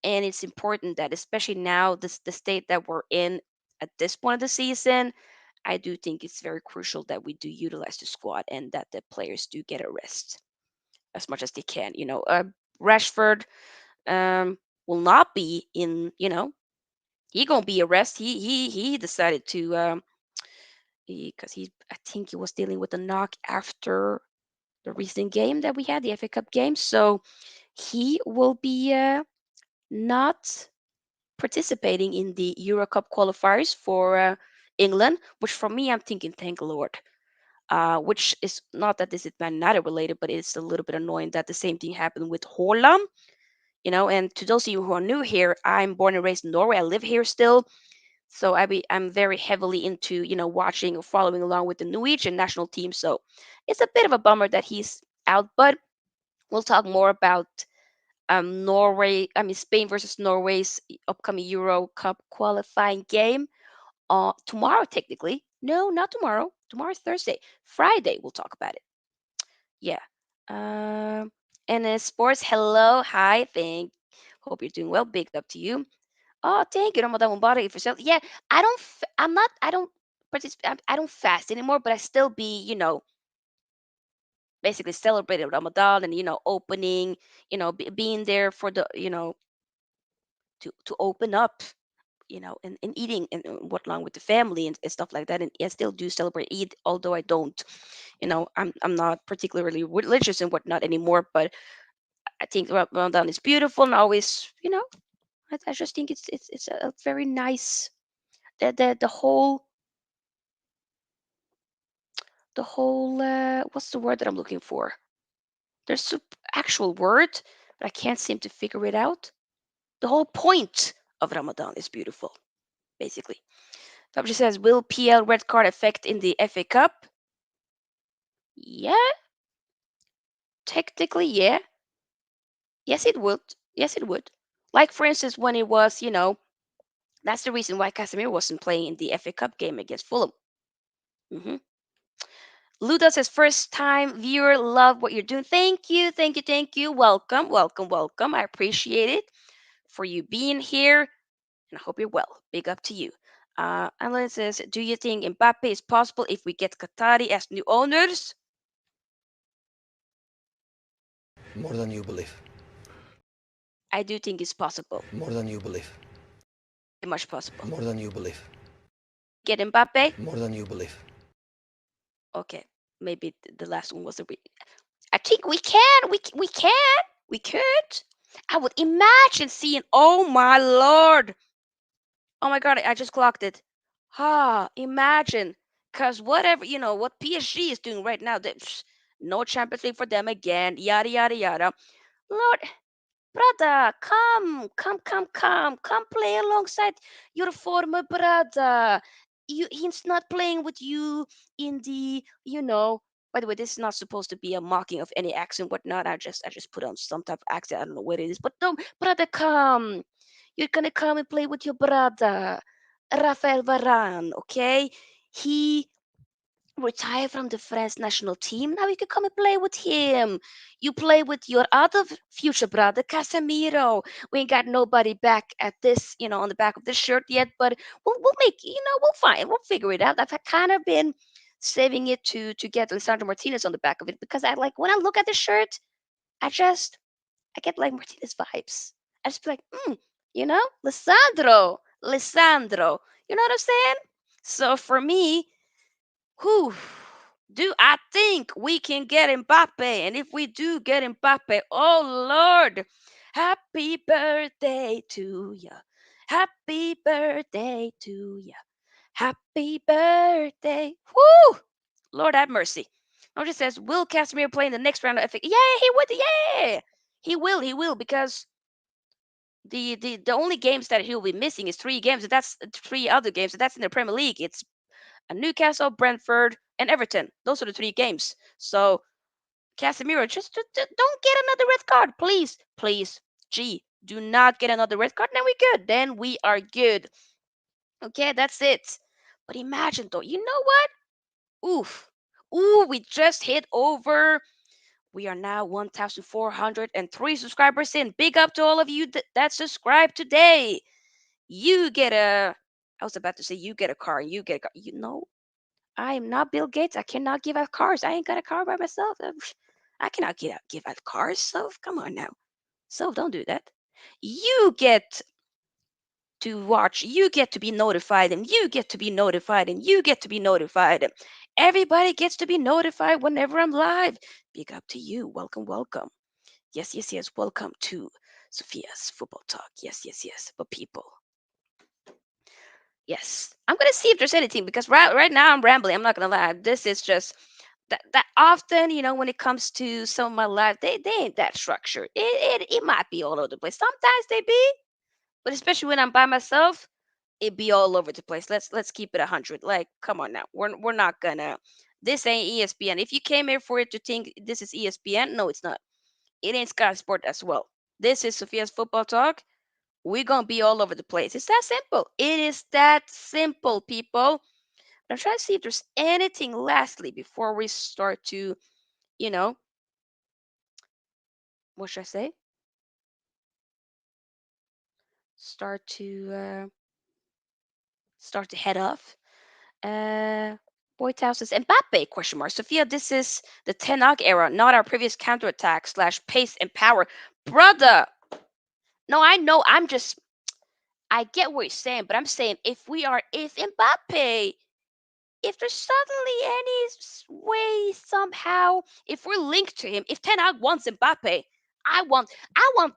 and it's important that, especially now, the state that we're in at this point of the season, I do think it's very crucial that we do utilize the squad and that the players do get a rest as much as they can. Rashford will not be in. He gonna be a rest. He decided to because I think he was dealing with a knock after the recent game that we had, the FA Cup game. So he will be not participating in the Euro Cup qualifiers for England, which for me, I'm thinking, thank Lord. Which is not that this is Man United related, but it's a little bit annoying that the same thing happened with Holland. And to those of you who are new here, I'm born and raised in Norway. I live here still. So I'm very heavily into watching or following along with the Norwegian national team. So it's a bit of a bummer that he's out, but we'll talk more about Spain versus Norway's upcoming Euro Cup qualifying game tomorrow, technically. No, not tomorrow. Tomorrow's Thursday. Friday, we'll talk about it. Yeah. Um, and then sports, hello, hi, hope you're doing well. Big up to you. Oh, thank you, Ramadan Mubarak for yourself. Yeah, I don't participate, I don't fast anymore, but I still be, basically celebrating Ramadan and, opening, being there for the, to open up, and eating and whatnot with the family and stuff like that. And I still do celebrate Eid, although I don't, I'm not particularly religious and whatnot anymore. But I think Ramadan is beautiful and always, I just think it's a very nice the whole what's the word that I'm looking for? There's an actual word, but I can't seem to figure it out. The whole point of Ramadan is beautiful, basically. Top just says, will PL red card affect in the FA Cup? Yeah, technically, yeah. Yes, it would. Yes, it would. Like, for instance, when it was, that's the reason why Casemiro wasn't playing in the FA Cup game against Fulham. hmm Luda says, first time viewer, love what you're doing. Thank you, thank you, thank you. Welcome, welcome, welcome. I appreciate it for you being here, and I hope you're well. Big up to you. Alan says, do you think Mbappe is possible if we get Qatari as new owners? More than you believe. I do think it's possible. More than you believe. Very much possible. More than you believe. Get Mbappe? More than you believe. Okay, maybe the last one was I think we can. We can. We could. I would imagine seeing. Oh my lord! Oh my god! I just clocked it. Imagine, cause whatever what PSG is doing right now, no Champions League for them again. Yada yada yada. Lord, brother, come play alongside your former brother. He's not playing with you in the. By the way, this is not supposed to be a mocking of any accent, whatnot. I just put on some type of accent. I don't know what it is, but no, brother, come. You're gonna come and play with your brother, Rafael Varane. Okay, he retire from the France national team. Now you can come and play with him. You play with your other future brother, Casemiro. We ain't got nobody back at this, on the back of this shirt yet, but we'll make, we'll find, we'll figure it out. I've kind of been saving it to get Lisandro Martinez on the back of it because I like when I look at the shirt, I get like Martinez vibes. I just be like, Lisandro. You know what I'm saying? So for me, who do I think we can get Mbappe? And if we do get Mbappe, oh Lord, happy birthday to ya. Happy birthday to ya. Happy birthday. Woo! Lord have mercy. No, just says, will Casemiro play in the next round of FA? Yeah, he would. Yeah, he will because the only games that he'll be missing is three games. And that's three other games. And that's in the Premier League. It's Newcastle, Brentford, and Everton. Those are the three games. So Casemiro, just don't get another red card, please, please. Gee, do not get another red card. Then we good. Then we are good. Okay, that's it. But imagine though, you know what? Oof. Ooh, we just hit over. We are now 1,403 subscribers in. Big up to all of you that subscribe today. You get a. I was about to say you get a car. You get a car. I am not Bill Gates. I cannot give out cars. I ain't got a car by myself. I cannot give out cars. So come on now. So don't do that. You get to watch. You get to be notified, and you get to be notified, and you get to be notified. Everybody gets to be notified whenever I'm live. Big up to you. Welcome, welcome. Yes, yes, yes. Welcome to Sofia's Football Talk. Yes, yes, yes. But people, yes, I'm gonna see if there's anything because right now I'm rambling. I'm not gonna lie. This is just that often, when it comes to some of my life, they ain't that structured. It might be all over the place. Sometimes they be, but especially when I'm by myself, it be all over the place. Let's keep it 100. Like, come on now. We're not gonna. This ain't ESPN. If you came here for it to think this is ESPN, no, it's not. It ain't Sky Sport as well. This is Sophia's Football Talk. We're gonna be all over the place. It's that simple. It is that simple, people. I'm trying to see if there's anything lastly before we start to, you know, what should I say? Start to start to head off. Uh, Boytown says Mbappe question mark. Sophia, this is the Tenag era, not our previous counterattack slash pace and power, brother. No, I know. I get what you're saying, but I'm saying if Mbappe, if there's suddenly any way somehow, if we're linked to him, if Ten Hag wants Mbappe, I want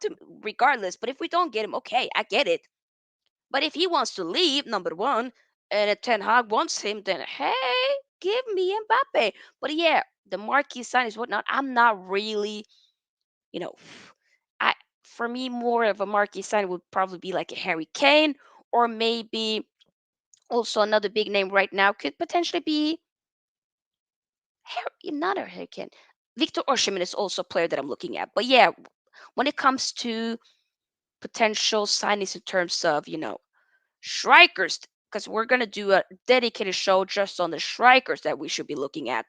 him regardless. But if we don't get him, okay, I get it. But if he wants to leave, number one, and if Ten Hag wants him, then hey, give me Mbappe. But yeah, the marquee sign is whatnot. I'm not really, you know, I for me more of a marquee sign would probably be like a Harry Kane, or maybe also another big name right now could potentially be not a Hurricane. Victor Osimhen is also a player that I'm looking at. But yeah, when it comes to potential signings in terms of, strikers, because we're going to do a dedicated show just on the strikers that we should be looking at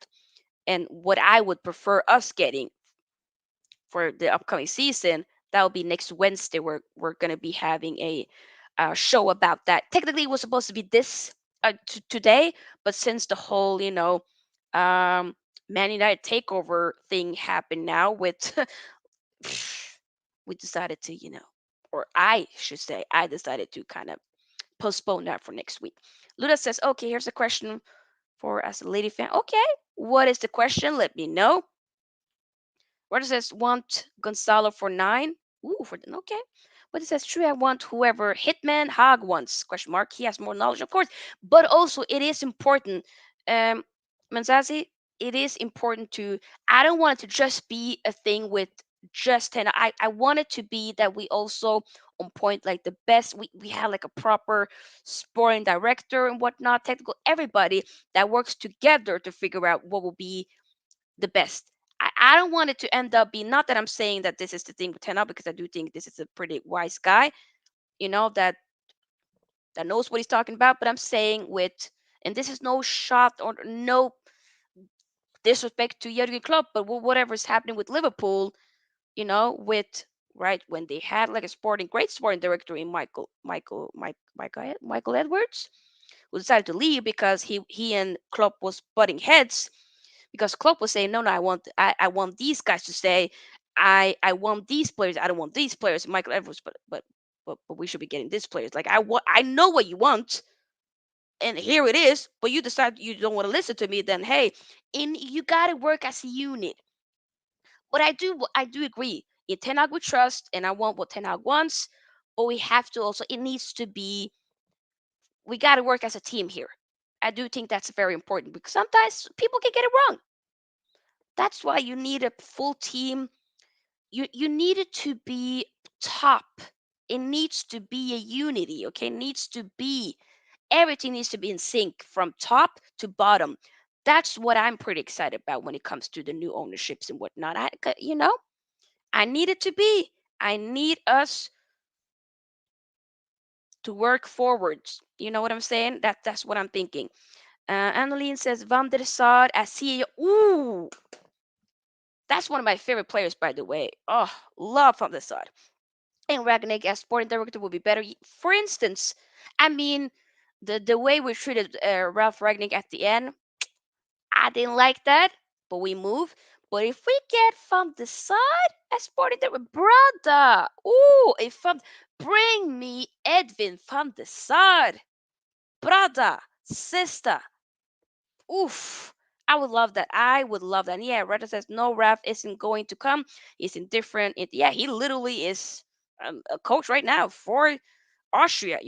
and what I would prefer us getting for the upcoming season. That'll be next Wednesday. We're going to be having a show about that. Technically, it was supposed to be this today, but since the whole, Man United takeover thing happened now with we decided to, or I should say, I decided to kind of postpone that for next week. Luda says, okay, here's a question for as a lady fan. Okay, what is the question? Let me know. What it says, want Gonzalo for 9? Ooh, okay. But it says, true, I want whoever Hitman Hog wants. Question mark. He has more knowledge, of course. But also, it is important. Um, Manzazi, it is important to. I don't want it to just be a thing with just 10. I want it to be that we also on point like the best. We have like a proper sporting director and whatnot, technical everybody that works together to figure out what will be the best. I don't want it to end up being not that I'm saying that this is the thing with Tenor because I do think this is a pretty wise guy, that knows what he's talking about. But I'm saying with, and this is no shot or no disrespect to Jurgen Klopp, but whatever is happening with Liverpool, with right when they had like a great sporting director in Michael Edwards, who decided to leave because he and Klopp was butting heads because Klopp was saying, no, I want these guys to stay. I want these players. I don't want these players. Michael Edwards, but we should be getting these players. Like I know what you want, and here it is. But you decide you don't want to listen to me. Then hey, you gotta work as a unit. But I do agree. In Ten Hag we trust, and I want what Ten Hag wants. But we have to also. It needs to be. We gotta work as a team here. I do think that's very important because sometimes people can get it wrong. That's why you need a full team. You need it to be top. It needs to be a unity, okay? It needs to be everything needs to be in sync from top to bottom. That's what I'm pretty excited about when it comes to the new ownerships and whatnot. I need it to be. I need us to work forwards. You know what I'm saying? That's what I'm thinking. Annalene says Van der Sar as CEO. Ooh, that's one of my favorite players, by the way. Oh, love Van der Sar. And Ragnick as sporting director would be better. For instance, I mean, the way we treated Ralph Ragnick at the end, I didn't like that, but we move. But if we get from the side as sporting director, brother, ooh, bring me Edwin from the side, brother, sister, oof. I would love that. I would love that. And yeah, Retta says no, Ralph isn't going to come. He's indifferent. Yeah, he literally is a coach right now for Austria.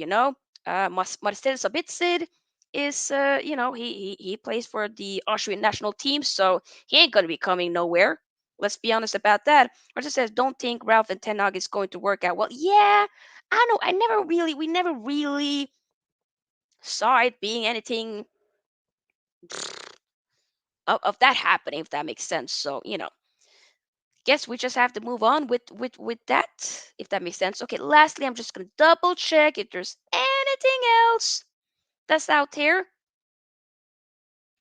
Marcel Sabitzer is, he plays for the Austrian national team, so he ain't gonna be coming nowhere. Let's be honest about that. Retta says don't think Ralph and Ten Hag is going to work out. Well, yeah, I know. We never really saw it being anything of that happening, if that makes sense. So, guess we just have to move on with that, if that makes sense. Okay, lastly, I'm just gonna double check if there's anything else that's out there.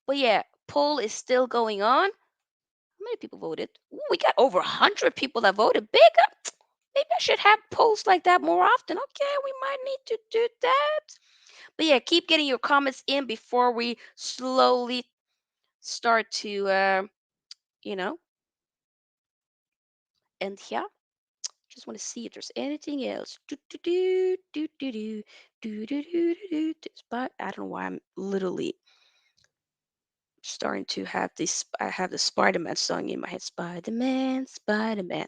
But yeah, poll is still going on. How many people voted? Ooh, we got over 100 people that voted. Big up. Maybe I should have polls like that more often. Okay, we might need to do that. But yeah, keep getting your comments in before we slowly start to, you know, end here. Just want to see if there's anything else. Do do do do do do do do do do do. But I don't know why I'm literally starting to have this. I have the Spider-Man song in my head. Spider-Man, Spider-Man.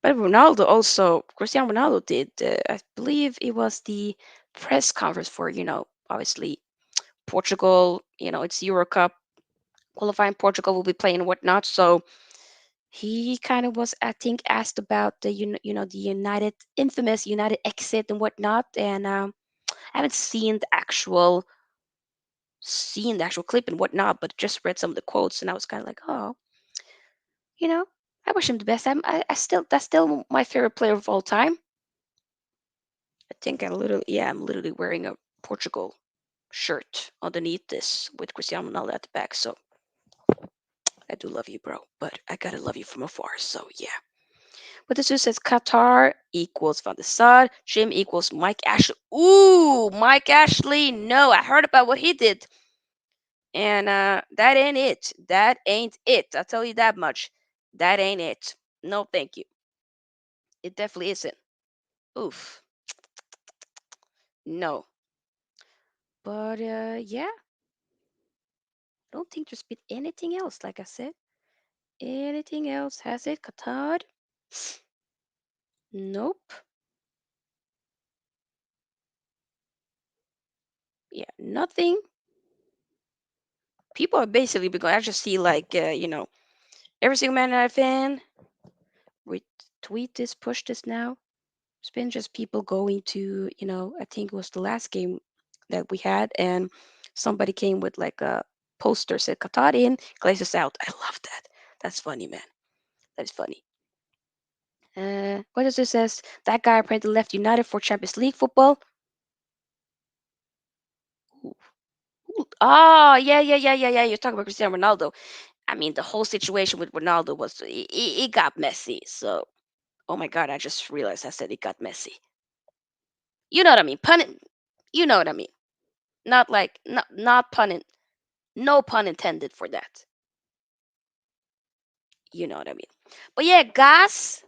But Ronaldo also, Cristiano Ronaldo did. I believe it was the press conference for obviously Portugal. It's Euro Cup qualifying. Portugal will be playing and whatnot. So he kind of was, I think, asked about the the United infamous United exit and whatnot. And I haven't seen the actual clip and whatnot, but just read some of the quotes, and I was kind of like, oh, you know, I wish him the best. I still that's still my favorite player of all time. I think I'm literally wearing a Portugal shirt underneath this with Cristiano Ronaldo at the back. So I do love you, bro, but I gotta love you from afar. So yeah. But this just says Qatar equals Van der Sar, Jim equals Mike Ashley. Ooh, Mike Ashley. No, I heard about what he did. And that ain't it. That ain't it. I'll tell you that much. That ain't it. No, thank you. It definitely isn't. Oof. No. But yeah, I don't think there's been anything else, like I said. Anything else? Has it? Qatar? Nope. Yeah, nothing. People are basically because I just see like every single Man United fan retweet this, push this now. It's been just people going to, I think it was the last game that we had, and somebody came with like a poster said Qatari in, Glazers out. I love that. That's funny, man. That is funny. What does it says? That guy apparently left United for Champions League football. Ooh, oh, yeah, yeah, yeah, yeah, yeah. You're talking about Cristiano Ronaldo. I mean, the whole situation with Ronaldo was it got messy. So, oh my God, I just realized I said it got messy. You know what I mean? You know what I mean? Not like not pun in, no pun intended for that. You know what I mean? But yeah, guys,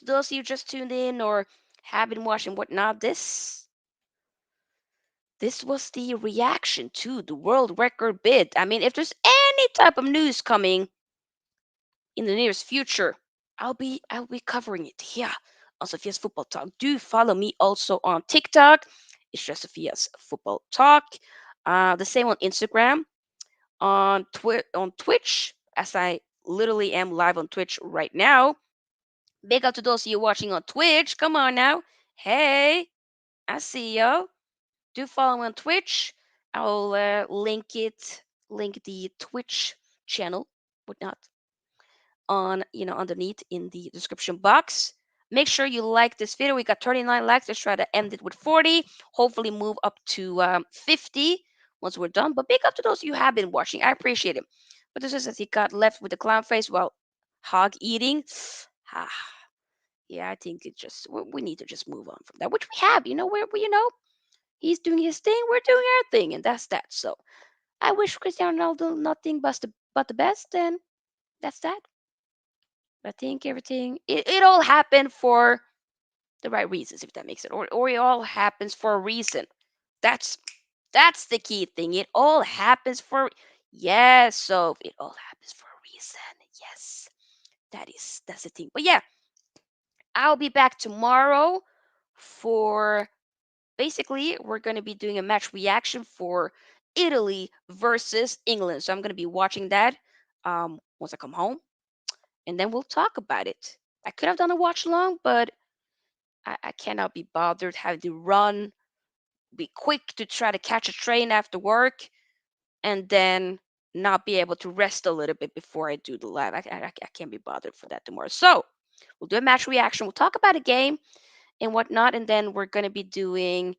those of you just tuned in or have been watching whatnot, this was the reaction to the world record bid. I mean, if there's any type of news coming in the nearest future, I'll be covering it here on Sophia's Football Talk. Do follow me also on TikTok. It's just Sophia's Football Talk. The same on Instagram, on Twitch, as I literally am live on Twitch right now. Big up to those of you watching on Twitch. Come on now. Hey, I see y'all. Do follow me on Twitch. I'll link the Twitch channel, whatnot, on underneath in the description box. Make sure you like this video. We got 39 likes. Let's try to end it with 40. Hopefully move up to 50 once we're done. But big up to those you have been watching. I appreciate it. But this is as he got left with the clown face while hog eating. Ah, yeah, I think it just we need to just move on from that, which we have. He's doing his thing. We're doing our thing, and that's that. So I wish Cristiano Ronaldo nothing but the best, and that's that. I think everything it all happened for the right reasons, if that makes sense. Or it all happens for a reason. That's that's the key thing. It all happens for yes, so it all happens for a reason. Yes. That's the thing. But yeah, I'll be back tomorrow for basically we're gonna be doing a match reaction for Italy versus England. So I'm gonna be watching that once I come home and then we'll talk about it. I could have done a watch along, but I cannot be bothered having to run, be quick to try to catch a train after work, and then not be able to rest a little bit before I do the live. I can't be bothered for that tomorrow. So we'll do a match reaction. We'll talk about a game and whatnot, and then we're gonna be doing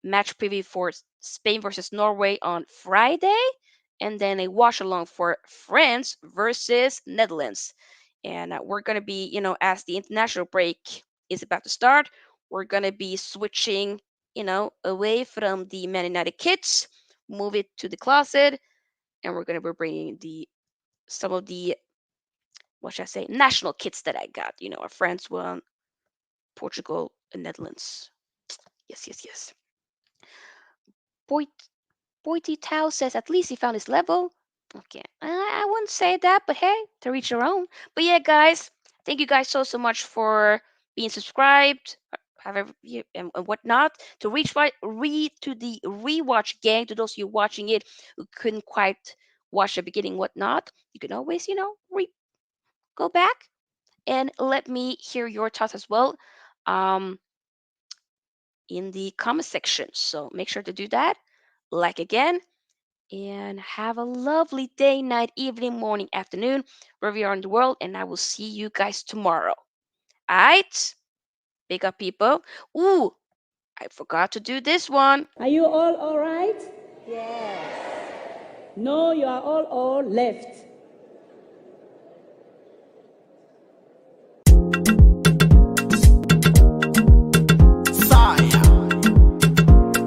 match preview for Spain versus Norway on Friday, and then a watch along for France versus Netherlands. And we're going to be, as the international break is about to start, we're going to be switching, away from the Man United kits, move it to the closet, and we're going to be bringing some of the, what should I say, national kits that I got. Our France won, Portugal, and Netherlands. Yes, yes, yes. Boy, Boity Tao says at least he found his level. Okay, I wouldn't say that, but hey, to reach your own. But yeah, guys, thank you guys so much for being subscribed, however and whatnot. To read to the rewatch gang, to those of you watching it who couldn't quite watch the beginning, whatnot, you can always go back and let me hear your thoughts as well. Um, in the comment section. So make sure to do that. Like again, and have a lovely day, night, evening, morning, afternoon, wherever you are in the world. And I will see you guys tomorrow. Alright? Big up, people. Ooh, I forgot to do this one. Are you all right? Yes. No, you are all left.